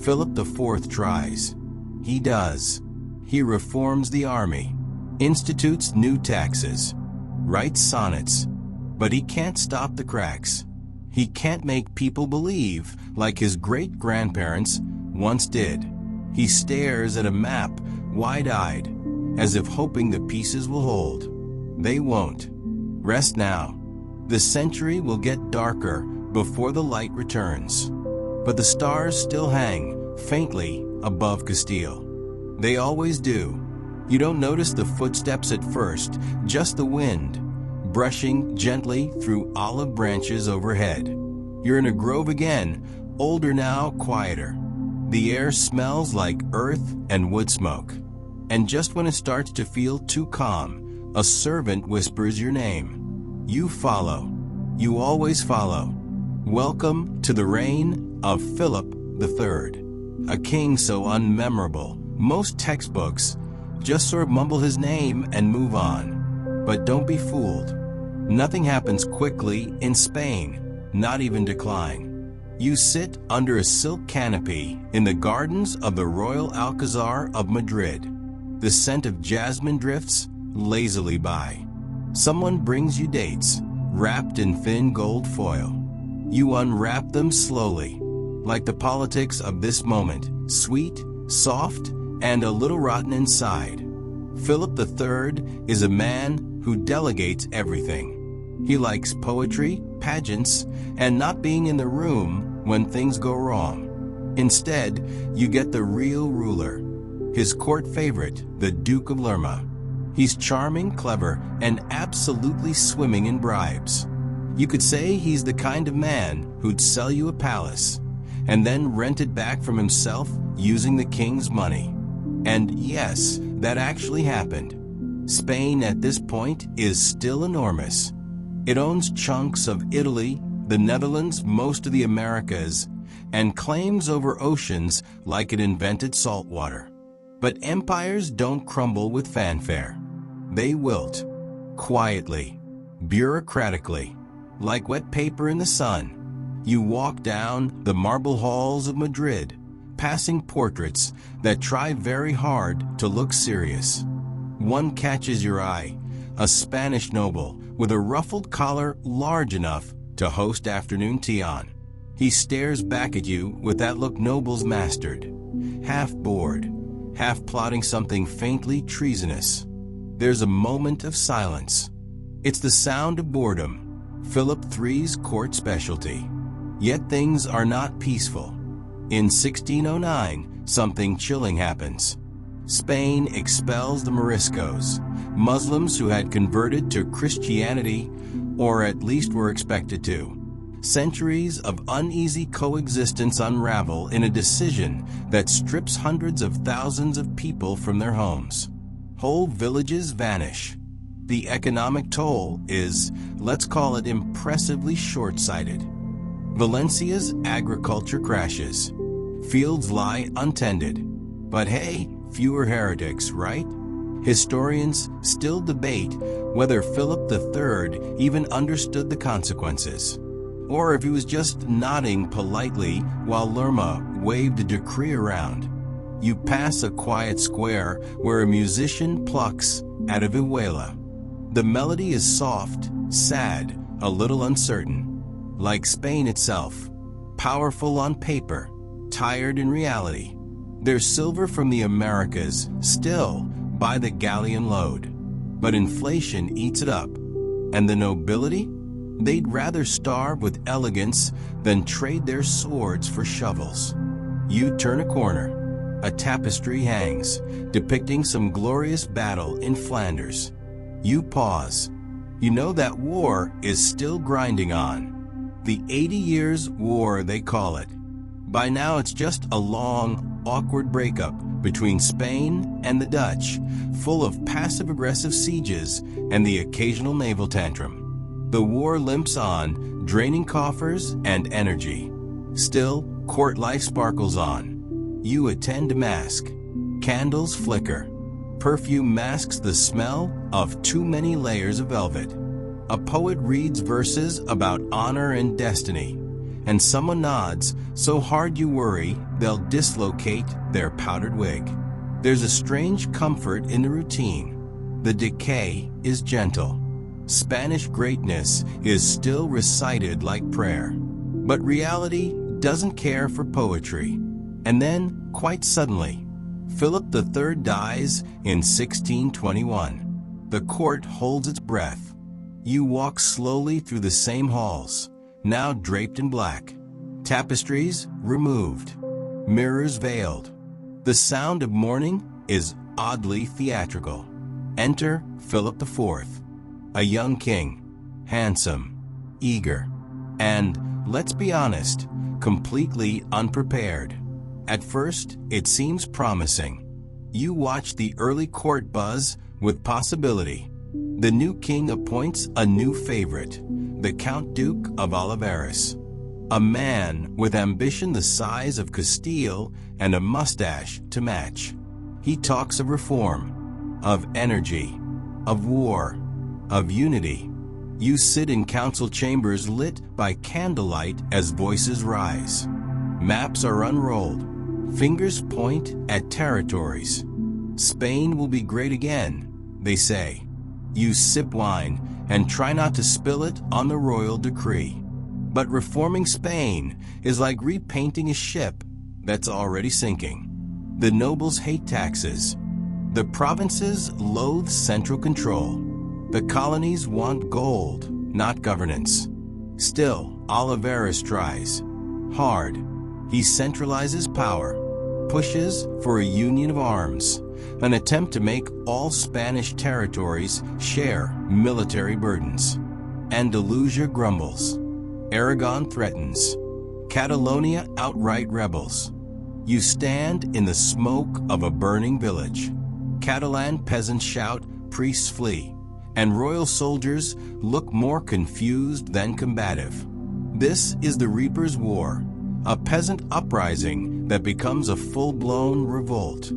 Philip IV tries. He does. He reforms the army, institutes new taxes, writes sonnets, but he can't stop the cracks. He can't make people believe like his great-grandparents once did. He stares at a map, wide-eyed, as if hoping the pieces will hold. They won't. Rest now. The century will get darker before the light returns. But the stars still hang, faintly, above Castile. They always do. You don't notice the footsteps at first, just the wind, brushing gently through olive branches overhead. You're in a grove again, older now, quieter. The air smells like earth and wood smoke. And just when it starts to feel too calm, a servant whispers your name. You follow. You always follow. Welcome to the reign of Philip III, a king so unmemorable. Most textbooks just sort of mumble his name and move on. But don't be fooled. Nothing happens quickly in Spain, not even decline. You sit under a silk canopy in the gardens of the Royal Alcazar of Madrid. The scent of jasmine drifts lazily by. Someone brings you dates, wrapped in thin gold foil. You unwrap them slowly, like the politics of this moment, sweet, soft, and a little rotten inside. Philip III is a man who delegates everything. He likes poetry, pageants, and not being in the room when things go wrong. Instead, you get the real ruler, his court favorite, the Duke of Lerma. He's charming, clever, and absolutely swimming in bribes. You could say he's the kind of man who'd sell you a palace and then rent it back from himself using the king's money. And yes, that actually happened. Spain at this point is still enormous. It owns chunks of Italy, the Netherlands, most of the Americas, and claims over oceans like it invented salt water. But empires don't crumble with fanfare. They wilt, quietly, bureaucratically, like wet paper in the sun. You walk down the marble halls of Madrid, passing portraits that try very hard to look serious. One catches your eye, a Spanish noble with a ruffled collar large enough to host afternoon tea on. He stares back at you with that look nobles mastered, half bored, half plotting something faintly treasonous. There's a moment of silence. It's the sound of boredom, Philip III's court specialty. Yet things are not peaceful. In 1609, something chilling happens. Spain expels the Moriscos, Muslims who had converted to Christianity, or at least were expected to. Centuries of uneasy coexistence unravel in a decision that strips hundreds of thousands of people from their homes. Whole villages vanish. The economic toll is, let's call it, impressively short-sighted. Valencia's agriculture crashes. Fields lie untended. But hey, fewer heretics, right? Historians still debate whether Philip III even understood the consequences, or if he was just nodding politely while Lerma waved a decree around. You pass a quiet square where a musician plucks at a vihuela. The melody is soft, sad, a little uncertain. Like Spain itself, powerful on paper, tired in reality. There's silver from the Americas, still by the galleon load. But inflation eats it up. And the nobility? They'd rather starve with elegance than trade their swords for shovels. You turn a corner. A tapestry hangs, depicting some glorious battle in Flanders. You pause. You know that war is still grinding on. The 80 Years' War, they call it. By now it's just a long, awkward breakup between Spain and the Dutch, full of passive-aggressive sieges and the occasional naval tantrum. The war limps on, draining coffers and energy. Still, court life sparkles on. You attend mass. Candles flicker. Perfume masks the smell of too many layers of velvet. A poet reads verses about honor and destiny, and someone nods so hard you worry they'll dislocate their powdered wig. There's a strange comfort in the routine. The decay is gentle. Spanish greatness is still recited like prayer. But reality doesn't care for poetry. And then, quite suddenly, Philip III dies in 1621. The court holds its breath. You walk slowly through the same halls, now draped in black. Tapestries removed, mirrors veiled. The sound of mourning is oddly theatrical. Enter Philip IV, a young king, handsome, eager, and, let's be honest, completely unprepared. At first, it seems promising. You watch the early court buzz with possibility. The new king appoints a new favorite, the Count Duke of Olivares, a man with ambition the size of Castile and a mustache to match. He talks of reform, of energy, of war, of unity. You sit in council chambers lit by candlelight as voices rise. Maps are unrolled. Fingers point at territories. Spain will be great again, they say. You sip wine and try not to spill it on the royal decree. But reforming Spain is like repainting a ship that's already sinking. The nobles hate taxes. The provinces loathe central control. The colonies want gold, not governance. Still, Olivares tries. Hard. He centralizes power, pushes for a union of arms, an attempt to make all Spanish territories share military burdens. Andalusia grumbles. Aragon threatens. Catalonia outright rebels. You stand in the smoke of a burning village. Catalan peasants shout, priests flee, and royal soldiers look more confused than combative. This is the Reaper's War, a peasant uprising that becomes a full-blown revolt.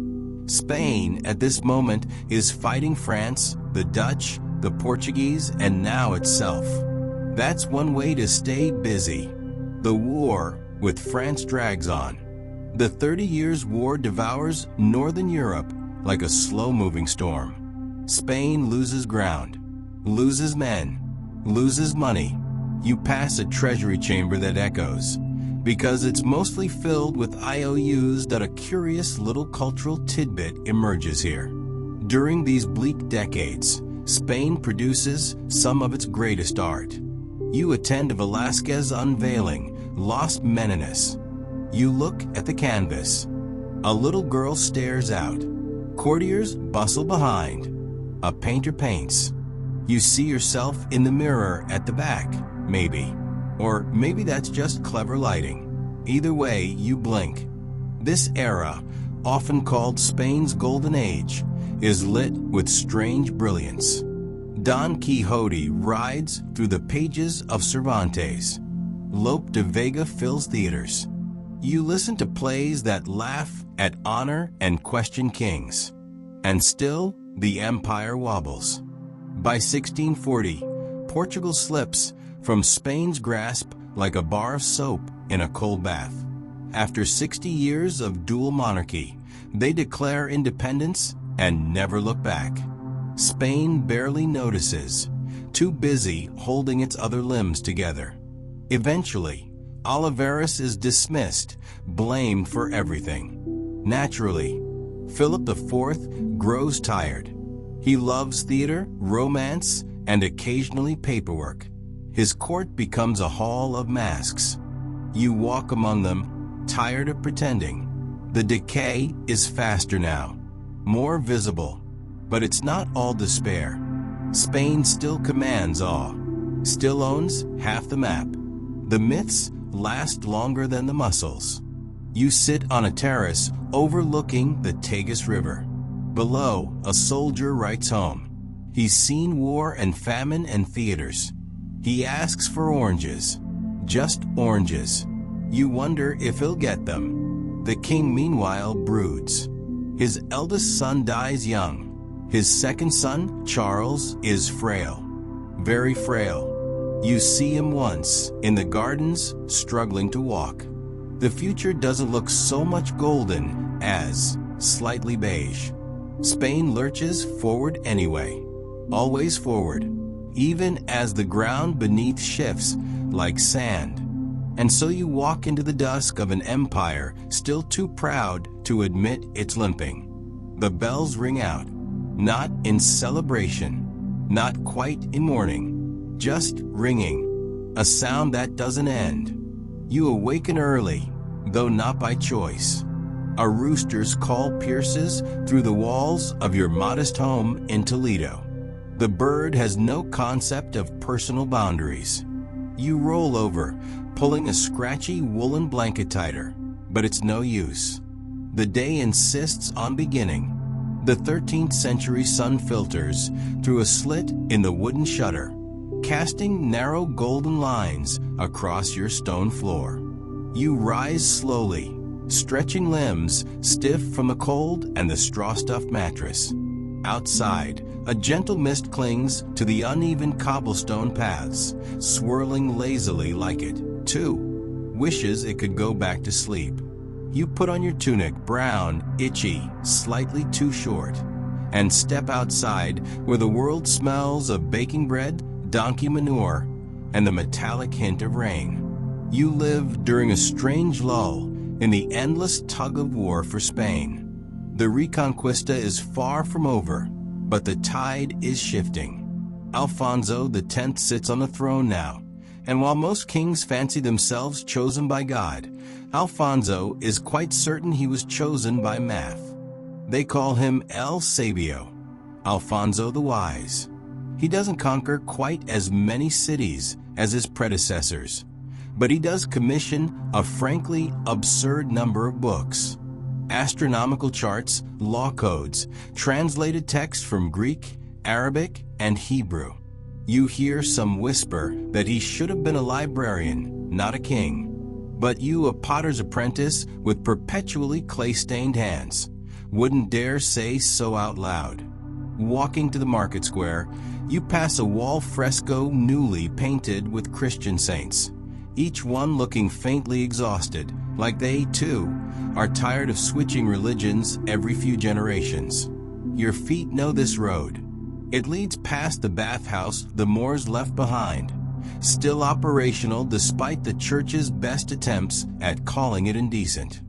Spain, at this moment, is fighting France, the Dutch, the Portuguese, and now itself. That's one way to stay busy. The war with France drags on. The 30 Years' War devours Northern Europe like a slow-moving storm. Spain loses ground, loses men, loses money. You pass a treasury chamber that echoes, because it's mostly filled with IOUs that a curious little cultural tidbit emerges here. During these bleak decades, Spain produces some of its greatest art. You attend a Velázquez unveiling, Lost Menenius. You look at the canvas. A little girl stares out. Courtiers bustle behind. A painter paints. You see yourself in the mirror at the back, maybe. Or maybe that's just clever lighting. Either way, you blink. This era, often called Spain's Golden Age, is lit with strange brilliance. Don Quixote rides through the pages of Cervantes. Lope de Vega fills theaters. You listen to plays that laugh at honor and question kings. And still, the empire wobbles. By 1640, Portugal slips from Spain's grasp like a bar of soap in a cold bath. After 60 years of dual monarchy, they declare independence and never look back. Spain barely notices, too busy holding its other limbs together. Eventually, Olivares is dismissed, blamed for everything. Naturally, Philip IV grows tired. He loves theater, romance, and occasionally paperwork. His court becomes a hall of masks. You walk among them, tired of pretending. The decay is faster now, more visible, but it's not all despair. Spain still commands awe, still owns half the map. The myths last longer than the muscles. You sit on a terrace overlooking the Tagus River. Below, a soldier writes home. He's seen war and famine and theaters. He asks for oranges, just oranges. You wonder if he'll get them. The king, meanwhile, broods. His eldest son dies young. His second son, Charles, is frail, very frail. You see him once, in the gardens, struggling to walk. The future doesn't look so much golden as slightly beige. Spain lurches forward anyway, always forward, even as the ground beneath shifts like sand. And so you walk into the dusk of an empire still too proud to admit it's limping. The bells ring out, not in celebration, not quite in mourning, just ringing, a sound that doesn't end. You awaken early, though not by choice. A rooster's call pierces through the walls of your modest home in Toledo. The bird has no concept of personal boundaries. You roll over, pulling a scratchy woolen blanket tighter, but it's no use. The day insists on beginning. The 13th century sun filters through a slit in the wooden shutter, casting narrow golden lines across your stone floor. You rise slowly, stretching limbs stiff from the cold and the straw-stuffed mattress. Outside, a gentle mist clings to the uneven cobblestone paths, swirling lazily like it, too, wishes it could go back to sleep. You put on your tunic, brown, itchy, slightly too short, and step outside where the world smells of baking bread, donkey manure, and the metallic hint of rain. You live during a strange lull in the endless tug-of-war for Spain. The Reconquista is far from over, but the tide is shifting. Alfonso X sits on the throne now, and while most kings fancy themselves chosen by God, Alfonso is quite certain he was chosen by math. They call him El Sabio, Alfonso the Wise. He doesn't conquer quite as many cities as his predecessors, but he does commission a frankly absurd number of books. Astronomical charts, law codes, translated texts from Greek, Arabic, and Hebrew. You hear some whisper that he should have been a librarian, not a king. But you, a potter's apprentice with perpetually clay-stained hands, wouldn't dare say so out loud. Walking to the market square, you pass a wall fresco newly painted with Christian saints, each one looking faintly exhausted, like they, too, are tired of switching religions every few generations. Your feet know this road. It leads past the bathhouse the Moors left behind, still operational despite the church's best attempts at calling it indecent.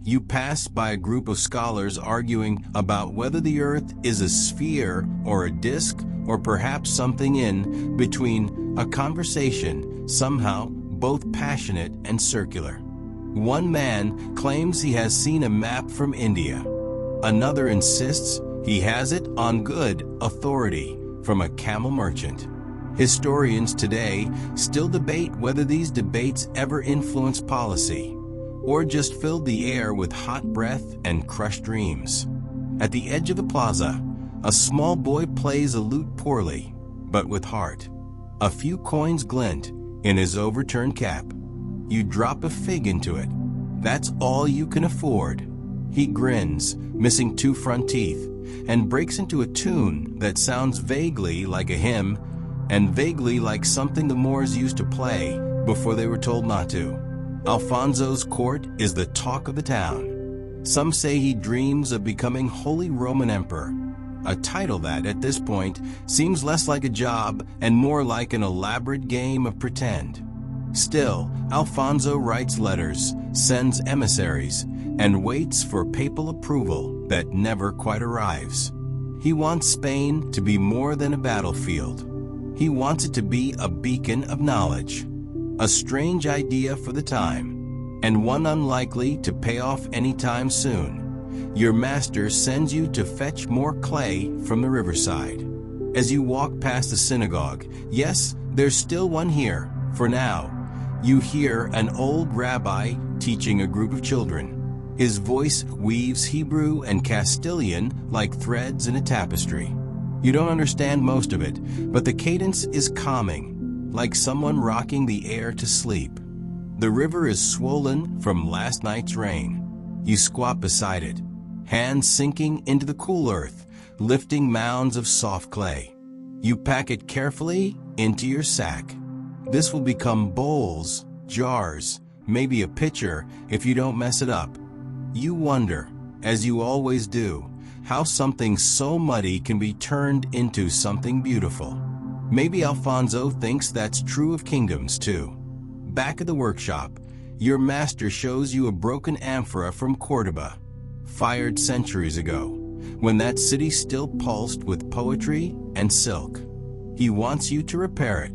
You pass by a group of scholars arguing about whether the earth is a sphere or a disk or perhaps something in between, a conversation somehow both passionate and circular. One man claims he has seen a map from India. Another insists he has it on good authority from a camel merchant. Historians today still debate whether these debates ever influenced policy or just filled the air with hot breath and crushed dreams. At the edge of the plaza, a small boy plays a lute poorly, but with heart. A few coins glint in his overturned cap. You drop a fig into it. That's all you can afford. He grins, missing 2 front teeth, and breaks into a tune that sounds vaguely like a hymn and vaguely like something the Moors used to play before they were told not to. Alfonso's court is the talk of the town. Some say he dreams of becoming Holy Roman Emperor, a title that, at this point, seems less like a job and more like an elaborate game of pretend. Still, Alfonso writes letters, sends emissaries, and waits for papal approval that never quite arrives. He wants Spain to be more than a battlefield. He wants it to be a beacon of knowledge. A strange idea for the time, and one unlikely to pay off anytime soon. Your master sends you to fetch more clay from the riverside. As you walk past the synagogue, yes, there's still one here, for now, you hear an old rabbi teaching a group of children. His voice weaves Hebrew and Castilian like threads in a tapestry. You don't understand most of it, but the cadence is calming, like someone rocking the air to sleep. The river is swollen from last night's rain. You squat beside it, hands sinking into the cool earth, lifting mounds of soft clay. You pack it carefully into your sack. This will become bowls, jars, maybe a pitcher if you don't mess it up. You wonder, as you always do, how something so muddy can be turned into something beautiful. Maybe Alfonso thinks that's true of kingdoms too. Back at the workshop, your master shows you a broken amphora from Cordoba, fired centuries ago, when that city still pulsed with poetry and silk. He wants you to repair it.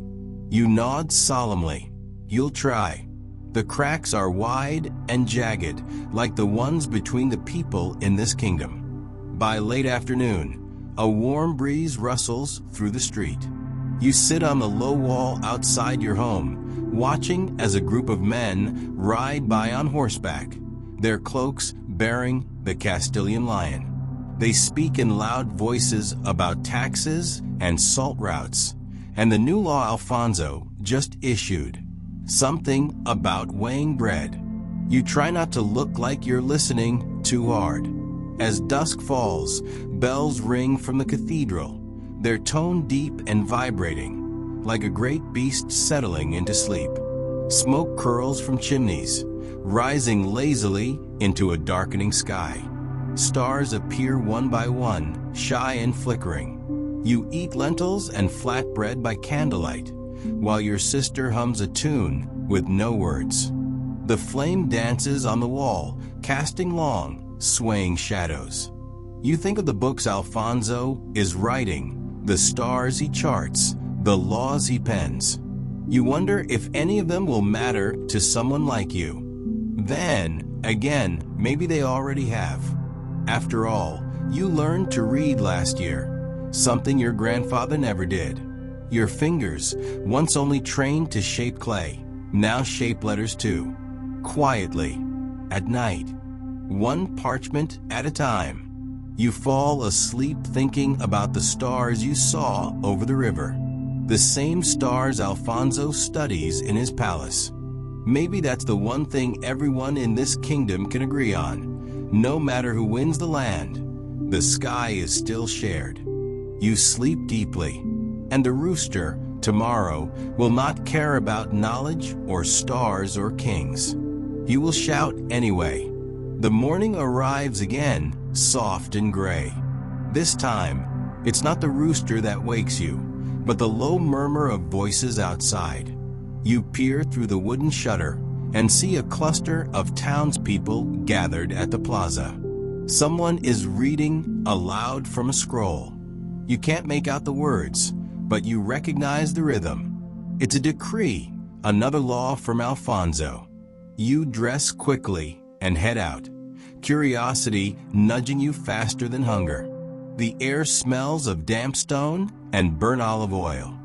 You nod solemnly. You'll try. The cracks are wide and jagged, like the ones between the people in this kingdom. By late afternoon, a warm breeze rustles through the street. You sit on the low wall outside your home, watching as a group of men ride by on horseback, their cloaks bearing the Castilian lion. They speak in loud voices about taxes and salt routes, and the new law Alfonso just issued. Something about weighing bread. You try not to look like you're listening too hard. As dusk falls, bells ring from the cathedral, their tone deep and vibrating, like a great beast settling into sleep. Smoke curls from chimneys, rising lazily into a darkening sky. Stars appear one by one, shy and flickering. You eat lentils and flatbread by candlelight, while your sister hums a tune with no words. The flame dances on the wall, casting long, swaying shadows. You think of the books Alfonso is writing, the stars he charts, the laws he pens. You wonder if any of them will matter to someone like you. Then, again, maybe they already have. After all, you learned to read last year, something your grandfather never did. Your fingers, once only trained to shape clay, now shape letters too. Quietly, at night, one parchment at a time. You fall asleep thinking about the stars you saw over the river, the same stars Alfonso studies in his palace. Maybe that's the one thing everyone in this kingdom can agree on. No matter who wins the land, the sky is still shared. You sleep deeply, and the rooster, tomorrow, will not care about knowledge or stars or kings. You will shout anyway. The morning arrives again, soft and gray. This time, it's not the rooster that wakes you, but the low murmur of voices outside. You peer through the wooden shutter and see a cluster of townspeople gathered at the plaza. Someone is reading aloud from a scroll. You can't make out the words, but you recognize the rhythm. It's a decree, another law from Alfonso. You dress quickly and head out, curiosity nudging you faster than hunger. The air smells of damp stone and burnt olive oil.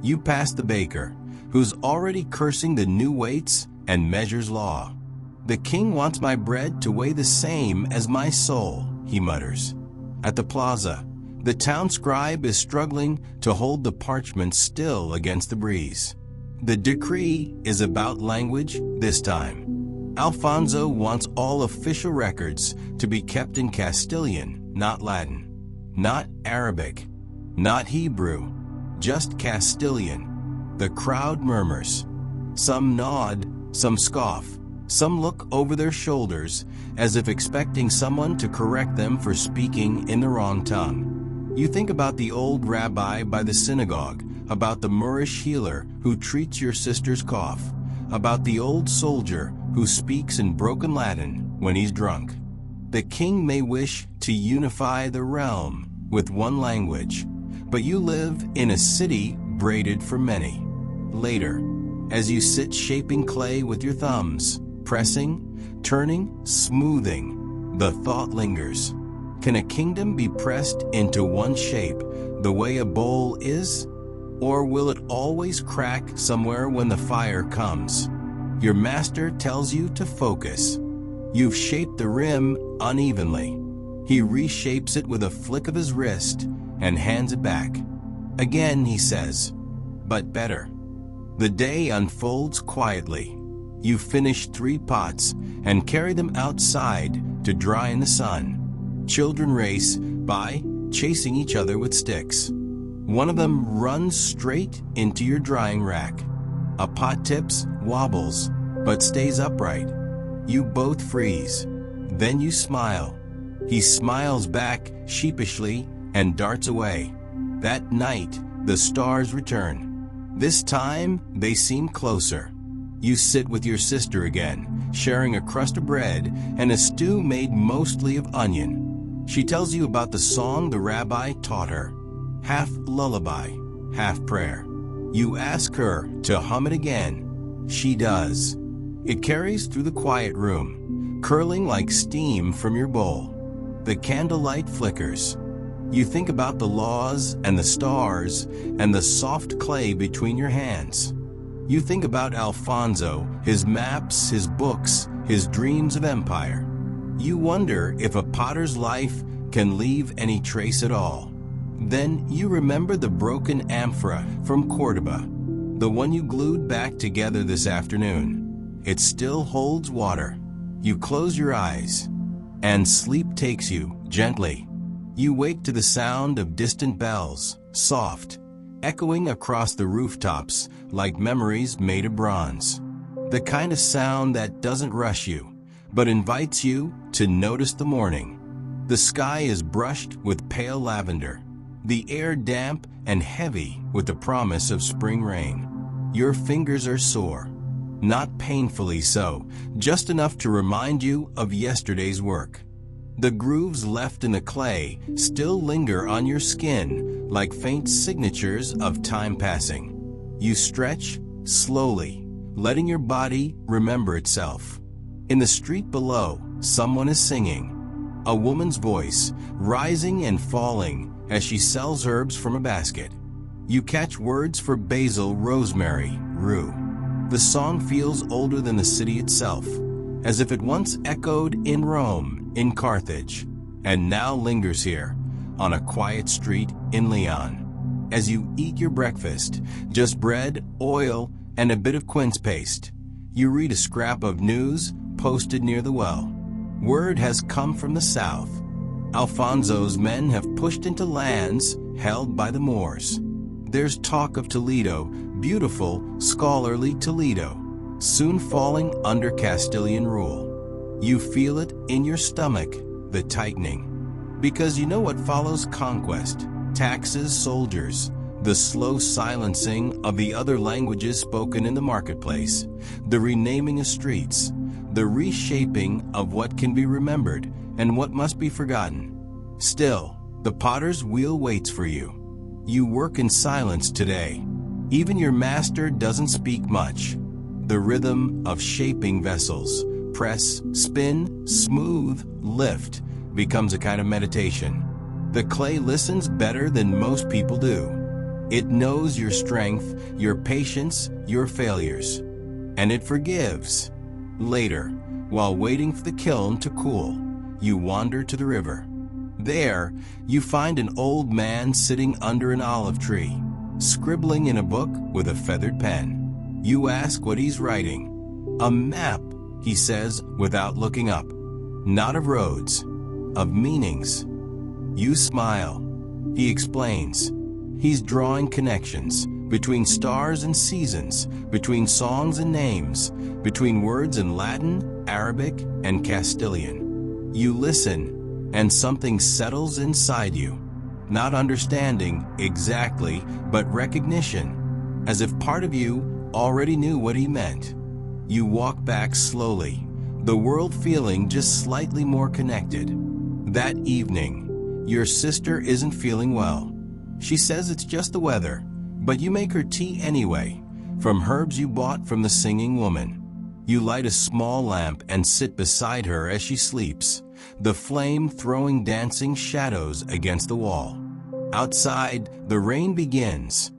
You pass the baker, who's already cursing the new weights and measures law. "The king wants my bread to weigh the same as my soul," he mutters. At the plaza, the town scribe is struggling to hold the parchment still against the breeze. The decree is about language this time. Alfonso wants all official records to be kept in Castilian, not Latin, not Arabic, not Hebrew, just Castilian. The crowd murmurs. Some nod, some scoff, some look over their shoulders as if expecting someone to correct them for speaking in the wrong tongue. You think about the old rabbi by the synagogue, about the Moorish healer who treats your sister's cough, about the old soldier who speaks in broken Latin when he's drunk. The king may wish to unify the realm with one language, but you live in a city braided for many. Later, as you sit shaping clay with your thumbs, pressing, turning, smoothing, the thought lingers. Can a kingdom be pressed into one shape the way a bowl is? Or will it always crack somewhere when the fire comes? Your master tells you to focus. You've shaped the rim unevenly. He reshapes it with a flick of his wrist and hands it back. Again, he says, "But better." The day unfolds quietly. You finish 3 pots and carry them outside to dry in the sun. Children race by, chasing each other with sticks. One of them runs straight into your drying rack. A pot tips, wobbles, but stays upright. You both freeze. Then you smile. He smiles back sheepishly and darts away. That night, the stars return. This time, they seem closer. You sit with your sister again, sharing a crust of bread and a stew made mostly of onion. She tells you about the song the rabbi taught her, half lullaby, half prayer. You ask her to hum it again. She does. It carries through the quiet room, curling like steam from your bowl. The candlelight flickers. You think about the laws and the stars and the soft clay between your hands. You think about Alfonso, his maps, his books, his dreams of empire. You wonder if a potter's life can leave any trace at all. Then you remember the broken amphora from Cordoba, the one you glued back together this afternoon. It still holds water. You close your eyes, and sleep takes you gently. You wake to the sound of distant bells, soft, echoing across the rooftops like memories made of bronze. The kind of sound that doesn't rush you, but invites you to notice the morning. The sky is brushed with pale lavender, the air damp and heavy with the promise of spring rain. Your fingers are sore, not painfully so, just enough to remind you of yesterday's work. The grooves left in the clay still linger on your skin like faint signatures of time passing. You stretch slowly, letting your body remember itself. In the street below, someone is singing. A woman's voice, rising and falling as she sells herbs from a basket. You catch words for basil, rosemary, rue. The song feels older than the city itself, as if it once echoed in Rome, in Carthage, and now lingers here, on a quiet street in Leon. As you eat your breakfast, just bread, oil, and a bit of quince paste, you read a scrap of news posted near the well. Word has come from the south. Alfonso's men have pushed into lands held by the Moors. There's talk of Toledo, beautiful, scholarly Toledo, soon falling under Castilian rule. You feel it in your stomach, the tightening. Because you know what follows conquest: taxes, soldiers, the slow silencing of the other languages spoken in the marketplace, the renaming of streets, the reshaping of what can be remembered and what must be forgotten. Still, the potter's wheel waits for you. You work in silence today. Even your master doesn't speak much. The rhythm of shaping vessels, press, spin, smooth, lift, becomes a kind of meditation. The clay listens better than most people do. It knows your strength, your patience, your failures. And it forgives. Later, while waiting for the kiln to cool, you wander to the river. There, you find an old man sitting under an olive tree, scribbling in a book with a feathered pen. You ask what he's writing. A map, he says without looking up. Not of roads, of meanings. You smile. He explains. He's drawing connections between stars and seasons, between songs and names, between words in Latin, Arabic, and Castilian. You listen, and something settles inside you. Not understanding exactly, but recognition, as if part of you already knew what he meant. You walk back slowly, the world feeling just slightly more connected. That evening, your sister isn't feeling well. She says it's just the weather, but you make her tea anyway, from herbs you bought from the singing woman. You light a small lamp and sit beside her as she sleeps, the flame throwing dancing shadows against the wall. Outside, the rain begins.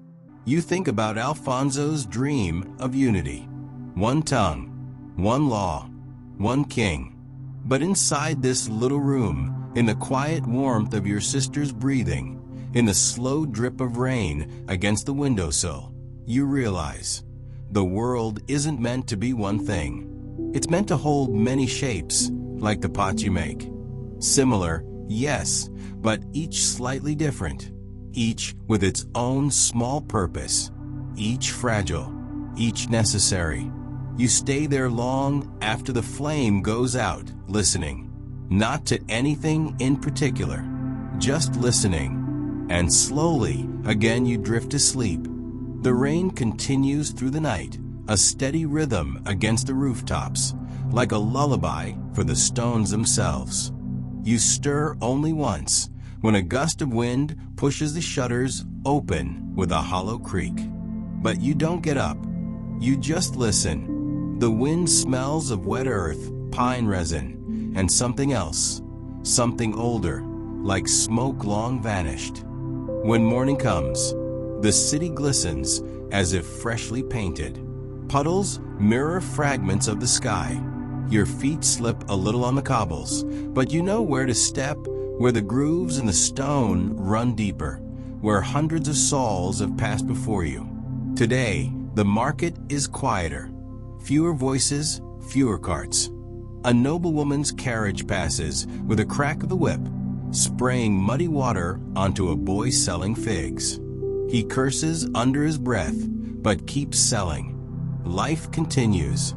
You think about Alfonso's dream of unity. One tongue, one law, one king. But inside this little room, in the quiet warmth of your sister's breathing, in the slow drip of rain against the windowsill, you realize the world isn't meant to be one thing. It's meant to hold many shapes, like the pots you make. Similar, yes, but each slightly different. Each with its own small purpose. Each fragile, each necessary. You stay there long after the flame goes out, listening. Not to anything in particular, just listening. And slowly, again you drift to sleep. The rain continues through the night, a steady rhythm against the rooftops, like a lullaby for the stones themselves. You stir only once, when a gust of wind pushes the shutters open with a hollow creak. But you don't get up. You just listen. The wind smells of wet earth, pine resin, and something else, something older, like smoke long vanished. When morning comes, the city glistens as if freshly painted. Puddles mirror fragments of the sky. Your feet slip a little on the cobbles, but you know where to step, where the grooves in the stone run deeper, where hundreds of souls have passed before you. Today, the market is quieter. Fewer voices, fewer carts. A noblewoman's carriage passes with a crack of the whip, spraying muddy water onto a boy selling figs. He curses under his breath, but keeps selling. Life continues.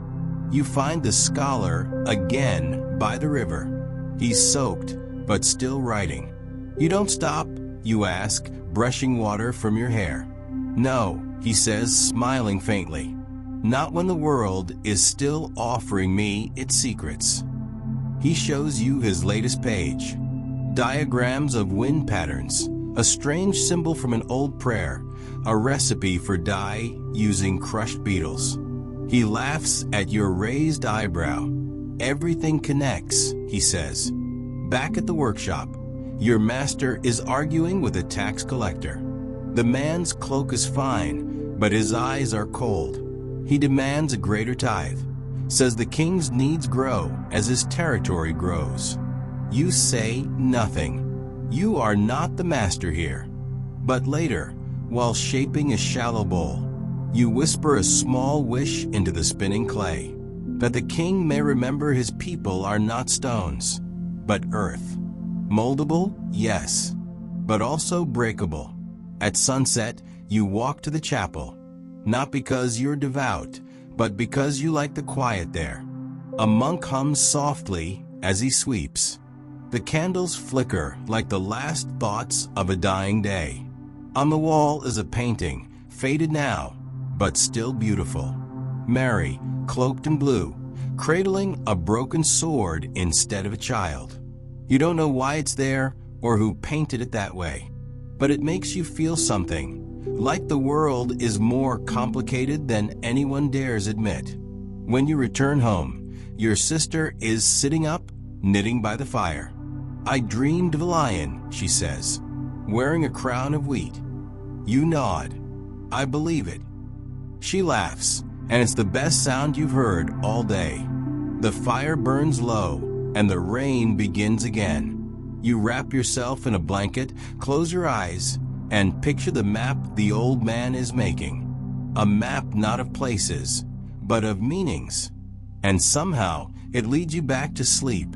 You find the scholar again by the river. He's soaked, but still writing. You don't stop, you ask, brushing water from your hair. No, he says, smiling faintly. Not when the world is still offering me its secrets. He shows you his latest page. Diagrams of wind patterns, a strange symbol from an old prayer, a recipe for dye using crushed beetles. He laughs at your raised eyebrow. Everything connects, he says. Back at the workshop, your master is arguing with a tax collector. The man's cloak is fine, but his eyes are cold. He demands a greater tithe, says the king's needs grow as his territory grows. You say nothing. You are not the master here. But later, while shaping a shallow bowl, you whisper a small wish into the spinning clay, that the king may remember his people are not stones, but earth. Moldable, yes, but also breakable. At sunset, you walk to the chapel, not because you're devout, but because you like the quiet there. A monk hums softly as he sweeps. The candles flicker like the last thoughts of a dying day. On the wall is a painting, faded now, but still beautiful. Mary, cloaked in blue, cradling a broken sword instead of a child. You don't know why it's there or who painted it that way, but it makes you feel something, like the world is more complicated than anyone dares admit. When you return home, your sister is sitting up, knitting by the fire. I dreamed of a lion, she says, wearing a crown of wheat. You nod. I believe it. She laughs, and it's the best sound you've heard all day. The fire burns low, and the rain begins again. You wrap yourself in a blanket, close your eyes, and picture the map the old man is making. A map not of places, but of meanings. And somehow, it leads you back to sleep,